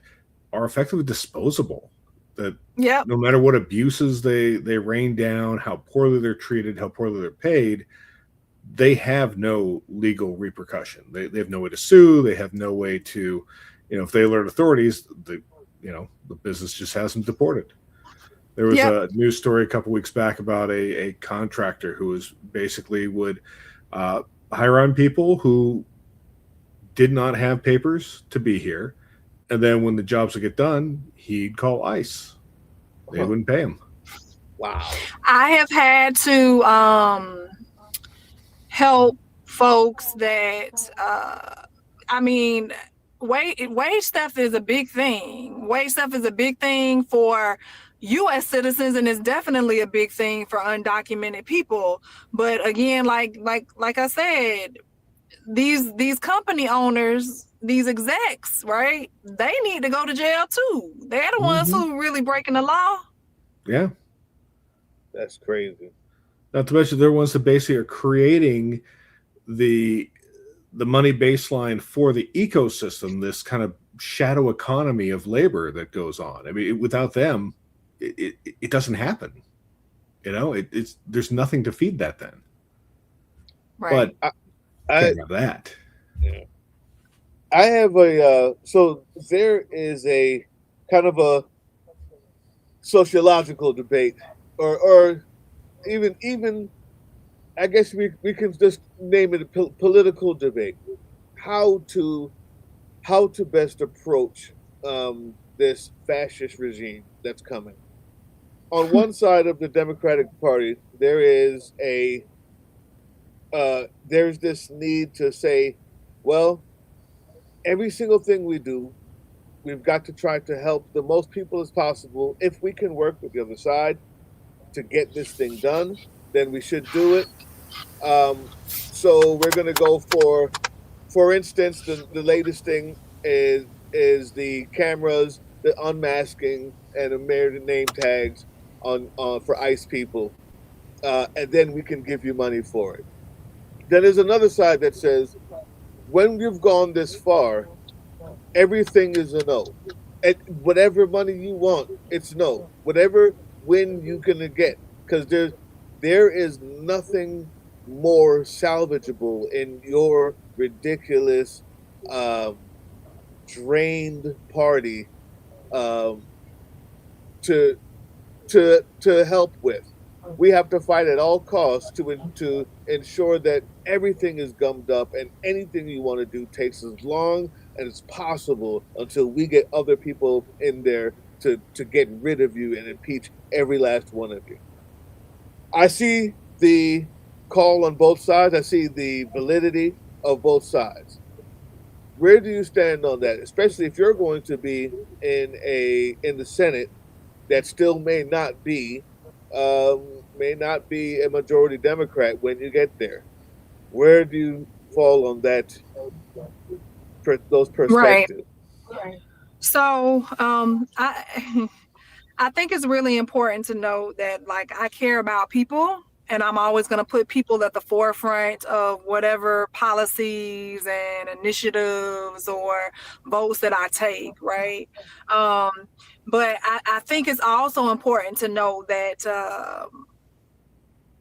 are effectively disposable. That Yep. no matter what abuses they rain down, how poorly they're treated, how poorly they're paid, they have no legal repercussion. They have no way to sue. They have no way to, you know, if they alert authorities, the business just has them deported. There was Yep. a news story a couple weeks back about a contractor who was basically would hire on people who did not have papers to be here, and then when the jobs would get done, he'd call ICE. They Huh. wouldn't pay him. Wow. I have had to help folks that I mean, wage stuff is a big thing. Wage stuff is a big thing for U.S. citizens, and it's definitely a big thing for undocumented people. But again, like I said, these company owners, these execs, right? They need to go to jail too. They're the ones who really breaking the law. Yeah. That's crazy. Not to mention they're ones that basically are creating the money baseline for the ecosystem, this kind of shadow economy of labor that goes on. I mean, without them, it doesn't happen. You know, it's there's nothing to feed that then. Right. But I can't have that. yeah. I have a so there is a kind of a sociological debate, or even I guess we can just name it a political debate. How to best approach this fascist regime that's coming. On one side of the Democratic Party, there's this need to say, well, every single thing we do, we've got to try to help the most people as possible. If we can work with the other side to get this thing done, then we should do it. So we're going to go for instance, the latest thing is the cameras, the unmasking, and American name tags on for ICE people, and then we can give you money for it. Then there's another side that says, when you've gone this far, everything is a no. And whatever money you want, it's no. Whatever win you can get, because there is nothing more salvageable in your ridiculous, um, drained party, um, to to help with. We have to fight at all costs to ensure that everything is gummed up, and anything you want to do takes as long as possible until we get other people in there to get rid of you and impeach every last one of you. I see the call on both sides. I see the validity of both sides. Where do you stand on that? Especially if you're going to be in the Senate, that still may not be a majority Democrat when you get there. Where do you fall on that? Those Right. perspectives. So I think it's really important to know that, like, I care about people, and I'm always going to put people at the forefront of whatever policies and initiatives or votes that I take, right? Um, but I think it's also important to know that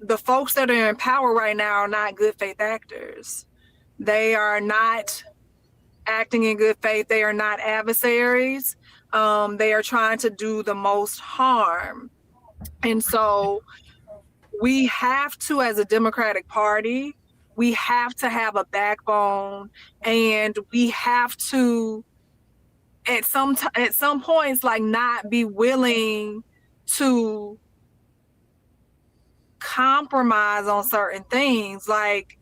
the folks that are in power right now are not good faith actors. They are not acting in good faith. They are not adversaries. They are trying to do the most harm. And so we have to, as a Democratic Party, we have to have a backbone, and we have to, at some points, like, not be willing to compromise on certain things. Like,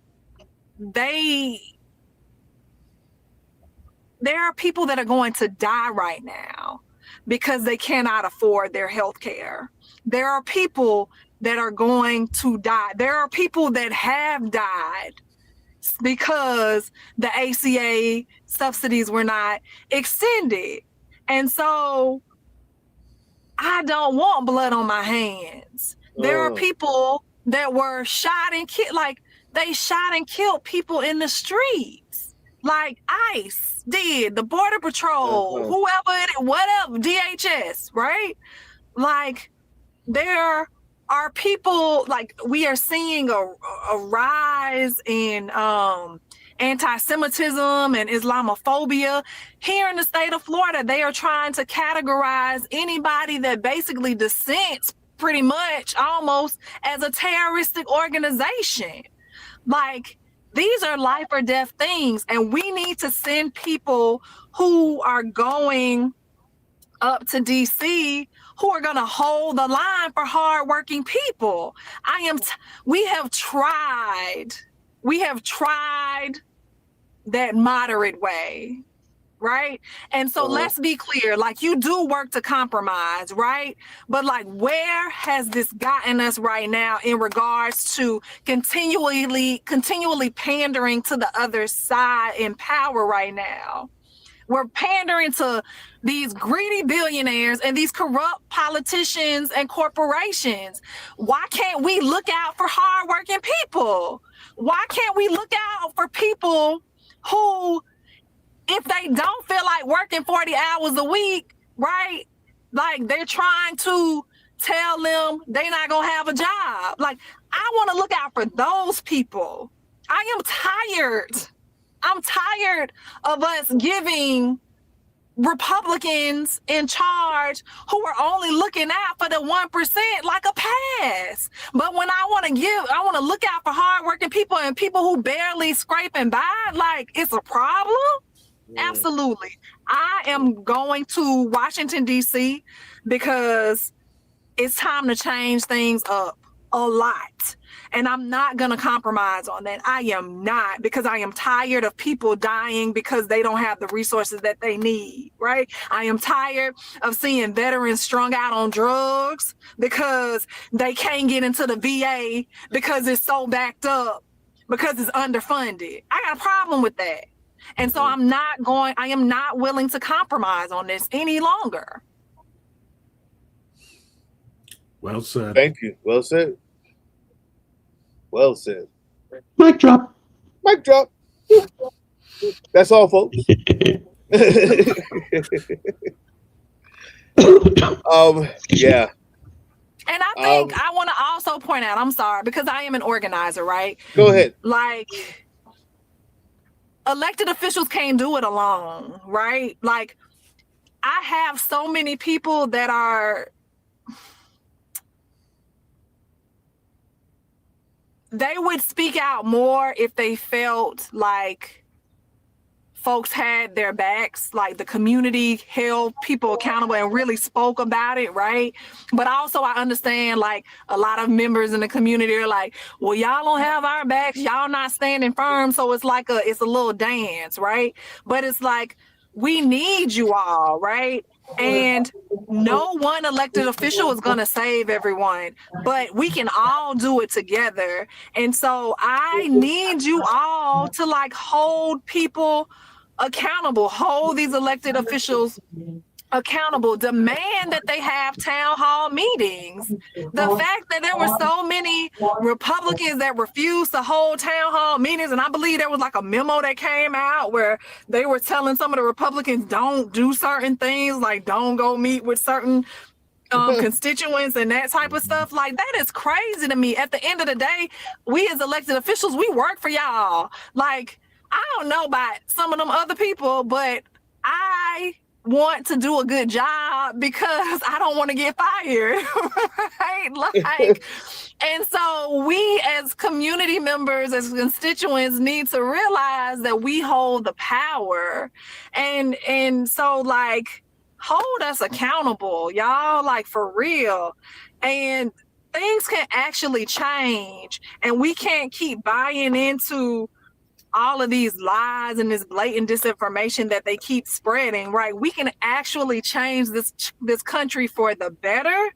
there are people that are going to die right now. because they cannot afford their health care. There are people that are going to die. There are people that have died because the ACA subsidies were not extended. And so I don't want blood on my hands. There are people that were shot and killed, like they shot and killed people in the streets, like ICE did, the Border Patrol, whatever, DHS, right? Like there are people, like we are seeing a rise in anti-Semitism and Islamophobia. Here in the state of Florida, they are trying to categorize anybody that basically dissents pretty much almost as a terroristic organization. Like, these are life or death things, and we need to send people who are going up to DC who are going to hold the line for hardworking people. We have tried that moderate way, right? And so let's be clear, like you do work to compromise, right? But like, where has this gotten us right now in regards to continually pandering to the other side in power right now? We're pandering to these greedy billionaires and these corrupt politicians and corporations. Why can't we look out for hardworking people? Why can't we look out for people who, if they don't feel like working 40 hours a week, right? Like they're trying to tell them they're not gonna have a job. Like, I want to look out for those people. I am tired. I'm tired of us giving Republicans in charge who are only looking out for the 1% like a pass. But when I want to look out for hardworking people and people who barely scrape and buy, like it's a problem. Yeah. Absolutely. I am going to Washington, D.C. because it's time to change things up a lot. And I'm not going to compromise on that. I am not, because I am tired of people dying because they don't have the resources that they need, right? I am tired of seeing veterans strung out on drugs because they can't get into the VA because it's so backed up, because it's underfunded. I got a problem with that. And so I am not willing to compromise on this any longer. Well said. Thank you. Well said. Well said. Mic drop. Mic drop. That's all, folks. Yeah. And I think I want to also point out, I'm sorry, because I am an organizer, right? Go ahead. Like, elected officials can't do it alone, right? Like, I have so many people that they would speak out more if they felt like folks had their backs, like the community held people accountable and really spoke about it, right? But also I understand, like, a lot of members in the community are like, well, y'all don't have our backs, y'all not standing firm, so it's like it's a little dance, right? But it's like, we need you all, right? And no one elected official is going to save everyone, but we can all do it together. And so I need you all to like hold people accountable, hold these elected officials accountable, demand that they have town hall meetings. The fact that there were so many Republicans that refused to hold town hall meetings, and I believe there was like a memo that came out where they were telling some of the Republicans don't do certain things, like don't go meet with certain constituents and that type of stuff. Like, that is crazy to me. At the end of the day, we as elected officials, we work for y'all. Like, I don't know about some of them other people, but I want to do a good job because I don't want to get fired, right? Like, and so we as community members, as constituents, need to realize that we hold the power, and so like, hold us accountable, y'all, like, for real. And things can actually change, and we can't keep buying into all of these lies and this blatant disinformation that they keep spreading, right? We can actually change this country for the better.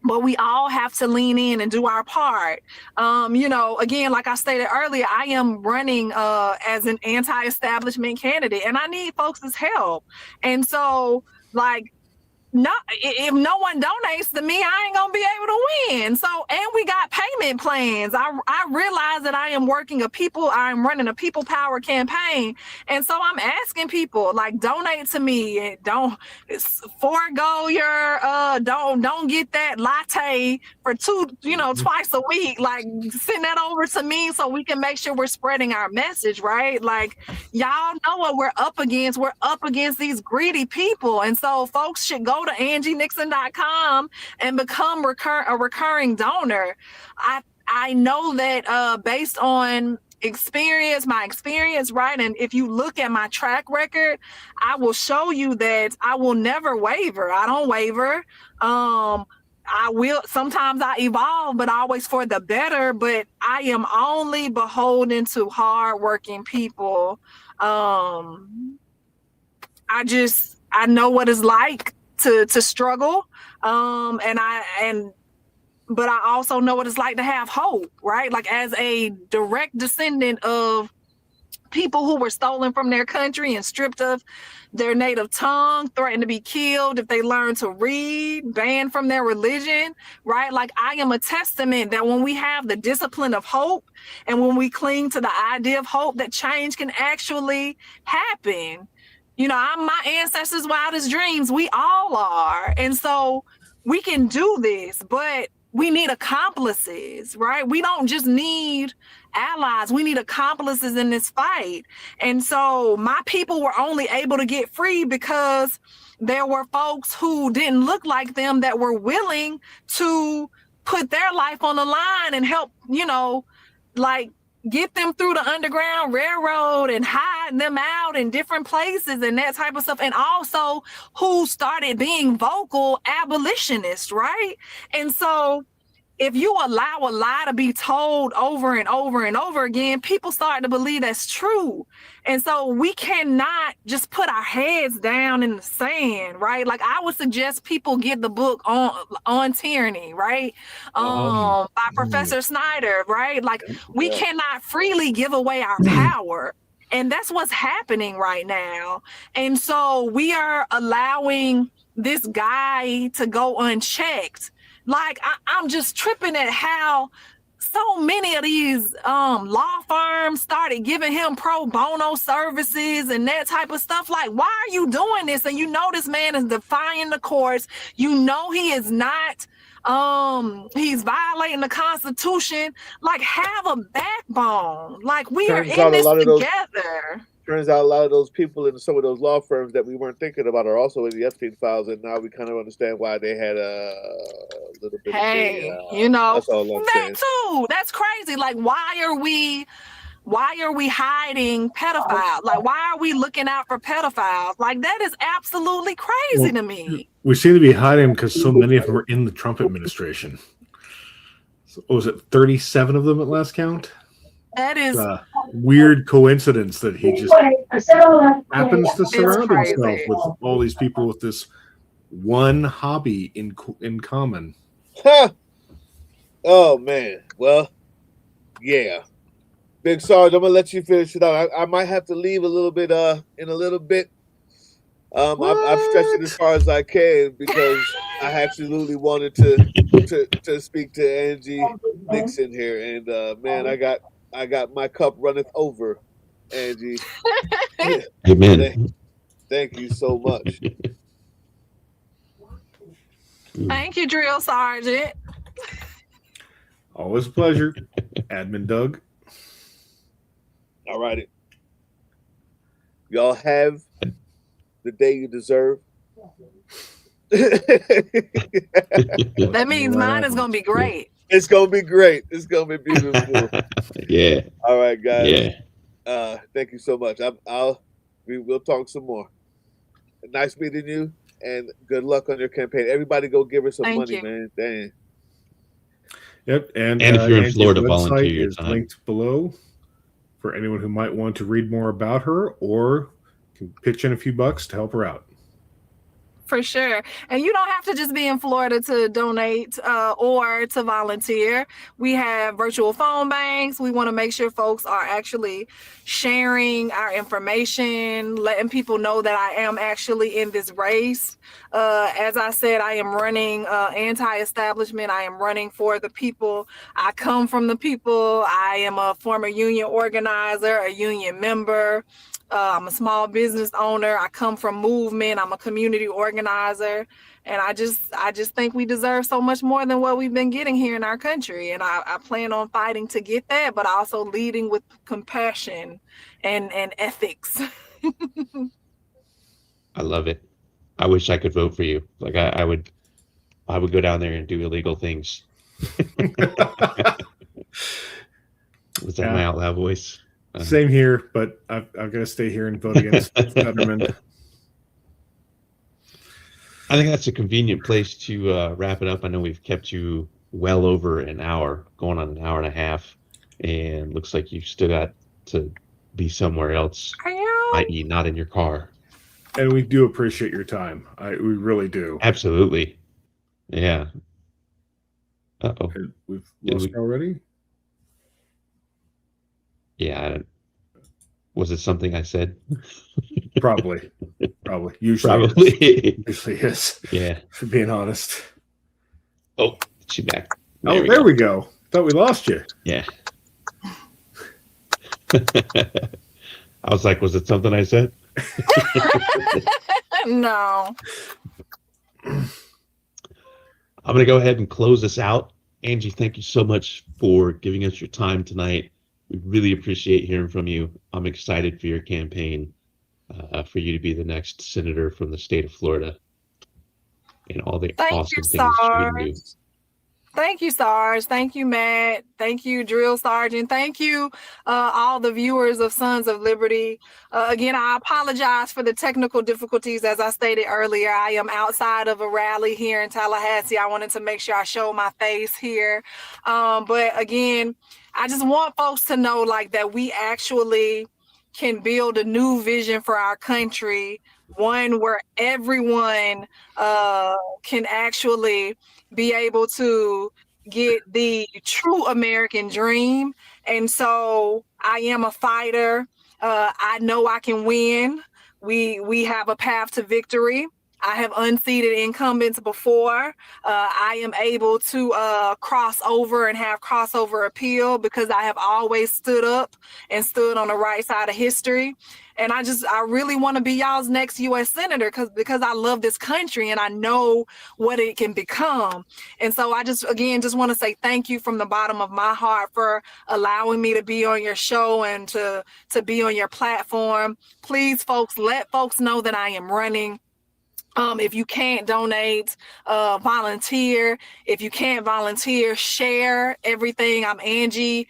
But we all have to lean in and do our part. Again, like I stated earlier, I am running as an anti-establishment candidate, and I need folks' help. And so, like, no, if no one donates to me, I ain't gonna be able to win. So, and we got payment plans. I realize that I'm running a people power campaign. And so I'm asking people, like, donate to me and don't forego your, don't get that latte for twice a week. Like, send that over to me so we can make sure we're spreading our message, right? Like, y'all know what we're up against. We're up against these greedy people. And so folks should go to angienixon.com and become a recurring donor. I know that based on my experience, right? And if you look at my track record, I will show you that I will never waver. I don't waver. Sometimes I evolve, but always for the better. But I am only beholden to hardworking people. I know what it's like to struggle, but I also know what it's like to have hope, right? Like, as a direct descendant of people who were stolen from their country and stripped of their native tongue, threatened to be killed if they learn to read, banned from their religion, right? Like, I am a testament that when we have the discipline of hope and when we cling to the idea of hope, that change can actually happen. I'm my ancestors' wildest dreams. We all are. And so we can do this, but we need accomplices, right? We don't just need allies. We need accomplices in this fight. And so my people were only able to get free because there were folks who didn't look like them that were willing to put their life on the line and help, get them through the Underground Railroad and hide them out in different places and that type of stuff. And also who started being vocal abolitionists, right? And so if you allow a lie to be told over and over and over again, people start to believe that's true. And so we cannot just put our heads down in the sand, right? Like, I would suggest people get the book on tyranny, right? By Professor Snyder, right? Like, we cannot freely give away our power. And that's what's happening right now. And so we are allowing this guy to go unchecked. Like, I'm just tripping at how so many of these law firms started giving him pro bono services and that type of stuff. Like, why are you doing this? And this man is defying the courts. He is not, he's violating the Constitution. Like, have a backbone. Like, we are in this together. Turns out a lot of those people in some of those law firms that we weren't thinking about are also in the Epstein files, and now we kind of understand why they had a little bit. That's all I'm saying. Too. That's crazy. Like, why are we hiding pedophiles? Like, why are we looking out for pedophiles? Like, that is absolutely crazy to me. We seem to be hiding because so many of them are in the Trump administration. So, what was it, 37 of them at last count? That is a weird coincidence that he just happens to surround himself with all these people with this one hobby in common. Huh. Oh, man. Well, yeah. Big Sarge, I'm going to let you finish it out. I might have to leave a little bit in a little bit. I've stretched it as far as I can because I absolutely wanted to speak to Angie Nixon here. And, man, I got my cup runneth over, Angie. Amen. Thank you so much. Thank you, Drill Sergeant. Always a pleasure. Admin Doug. All righty. Y'all have the day you deserve. That means mine is going to be great. It's gonna be great. It's gonna be beautiful. Yeah. All right, guys. Yeah. Thank you so much. We'll talk some more. Nice meeting you, and good luck on your campaign. Everybody, go give her some money, man. Dang. Yep, and if you're in Angie's Florida, website volunteer your is time. linked below for anyone who might want to read more about her or can pitch in a few bucks to help her out. For sure. And you don't have to just be in Florida to donate or to volunteer. We have virtual phone banks. We want to make sure folks are actually sharing our information, letting people know that I am actually in this race. As I said, I am running anti-establishment. I am running for the people. I come from the people. I am a former union organizer, a union member. I'm a small business owner. I come from movement. I'm a community organizer. And I just think we deserve so much more than what we've been getting here in our country. And I plan on fighting to get that, but also leading with compassion and ethics. I love it. I wish I could vote for you. Like I would go down there and do illegal things. Was that my out loud voice? Same here, but I've got to stay here and vote against Fetterman. I think that's a convenient place to wrap it up. I know we've kept you well over an hour, going on an hour and a half, and looks like you've still got to be somewhere else, i.e. not in your car. And we do appreciate your time. We really do. Absolutely. Yeah. Uh-oh. We've lost already? Yeah. Was it something I said? Probably. Usually is. Yeah. For being honest. Oh, she back. There we go. Thought we lost you. Yeah. I was like, was it something I said? No. I'm going to go ahead and close this out. Angie, thank you so much for giving us your time tonight. We really appreciate hearing from you. I'm excited for your campaign, for you to be the next senator from the state of Florida, and all the awesome things you can do. Thank you, Sarge. Thank you, Matt. Thank you, Drill Sergeant. Thank you, all the viewers of Sons of Liberty. Again, I apologize for the technical difficulties. As I stated earlier, I am outside of a rally here in Tallahassee. I wanted to make sure I show my face here. But again, I just want folks to know like that we actually can build a new vision for our country, one where everyone can actually be able to get the true American dream. And so I am a fighter. I know I can win. We have a path to victory. I have unseated incumbents before. I am able to cross over and have crossover appeal because I have always stood up and stood on the right side of history. And I really want to be y'all's next U.S. Senator because I love this country and I know what it can become. And so I just want to say thank you from the bottom of my heart for allowing me to be on your show and to be on your platform. Please, folks, let folks know that I am running. If you can't donate, volunteer. If you can't volunteer, share everything. I'm Angie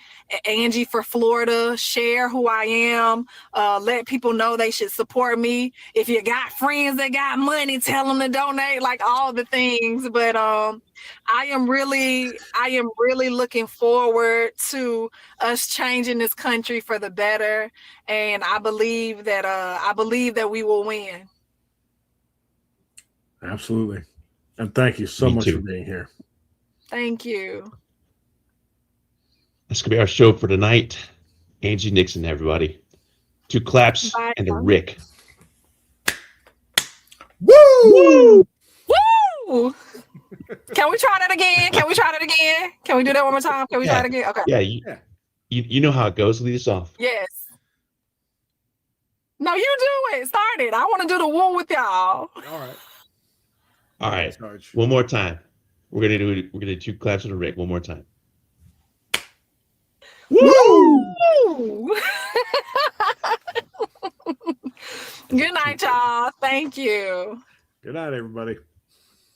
for Florida. Share who I am. Let people know they should support me. If you got friends that got money, tell them to donate, like all the things. But I am really looking forward to us changing this country for the better. And I believe that we will win. Absolutely. And thank you so much for being here. Thank you. That's going to be our show for tonight. Angie Nixon, everybody. 2 claps and a Rick. Woo! Woo! Can we try that again? Can we do that one more time? Can we try it again? Okay. Yeah, you know how it goes. Lead us off. Yes. No, you do it. Start it. I want to do the woo with y'all. All right. One more time. We're gonna do 2 claps and a Rick. One more time. Woo! Good night, y'all. Thank you. Good night, everybody.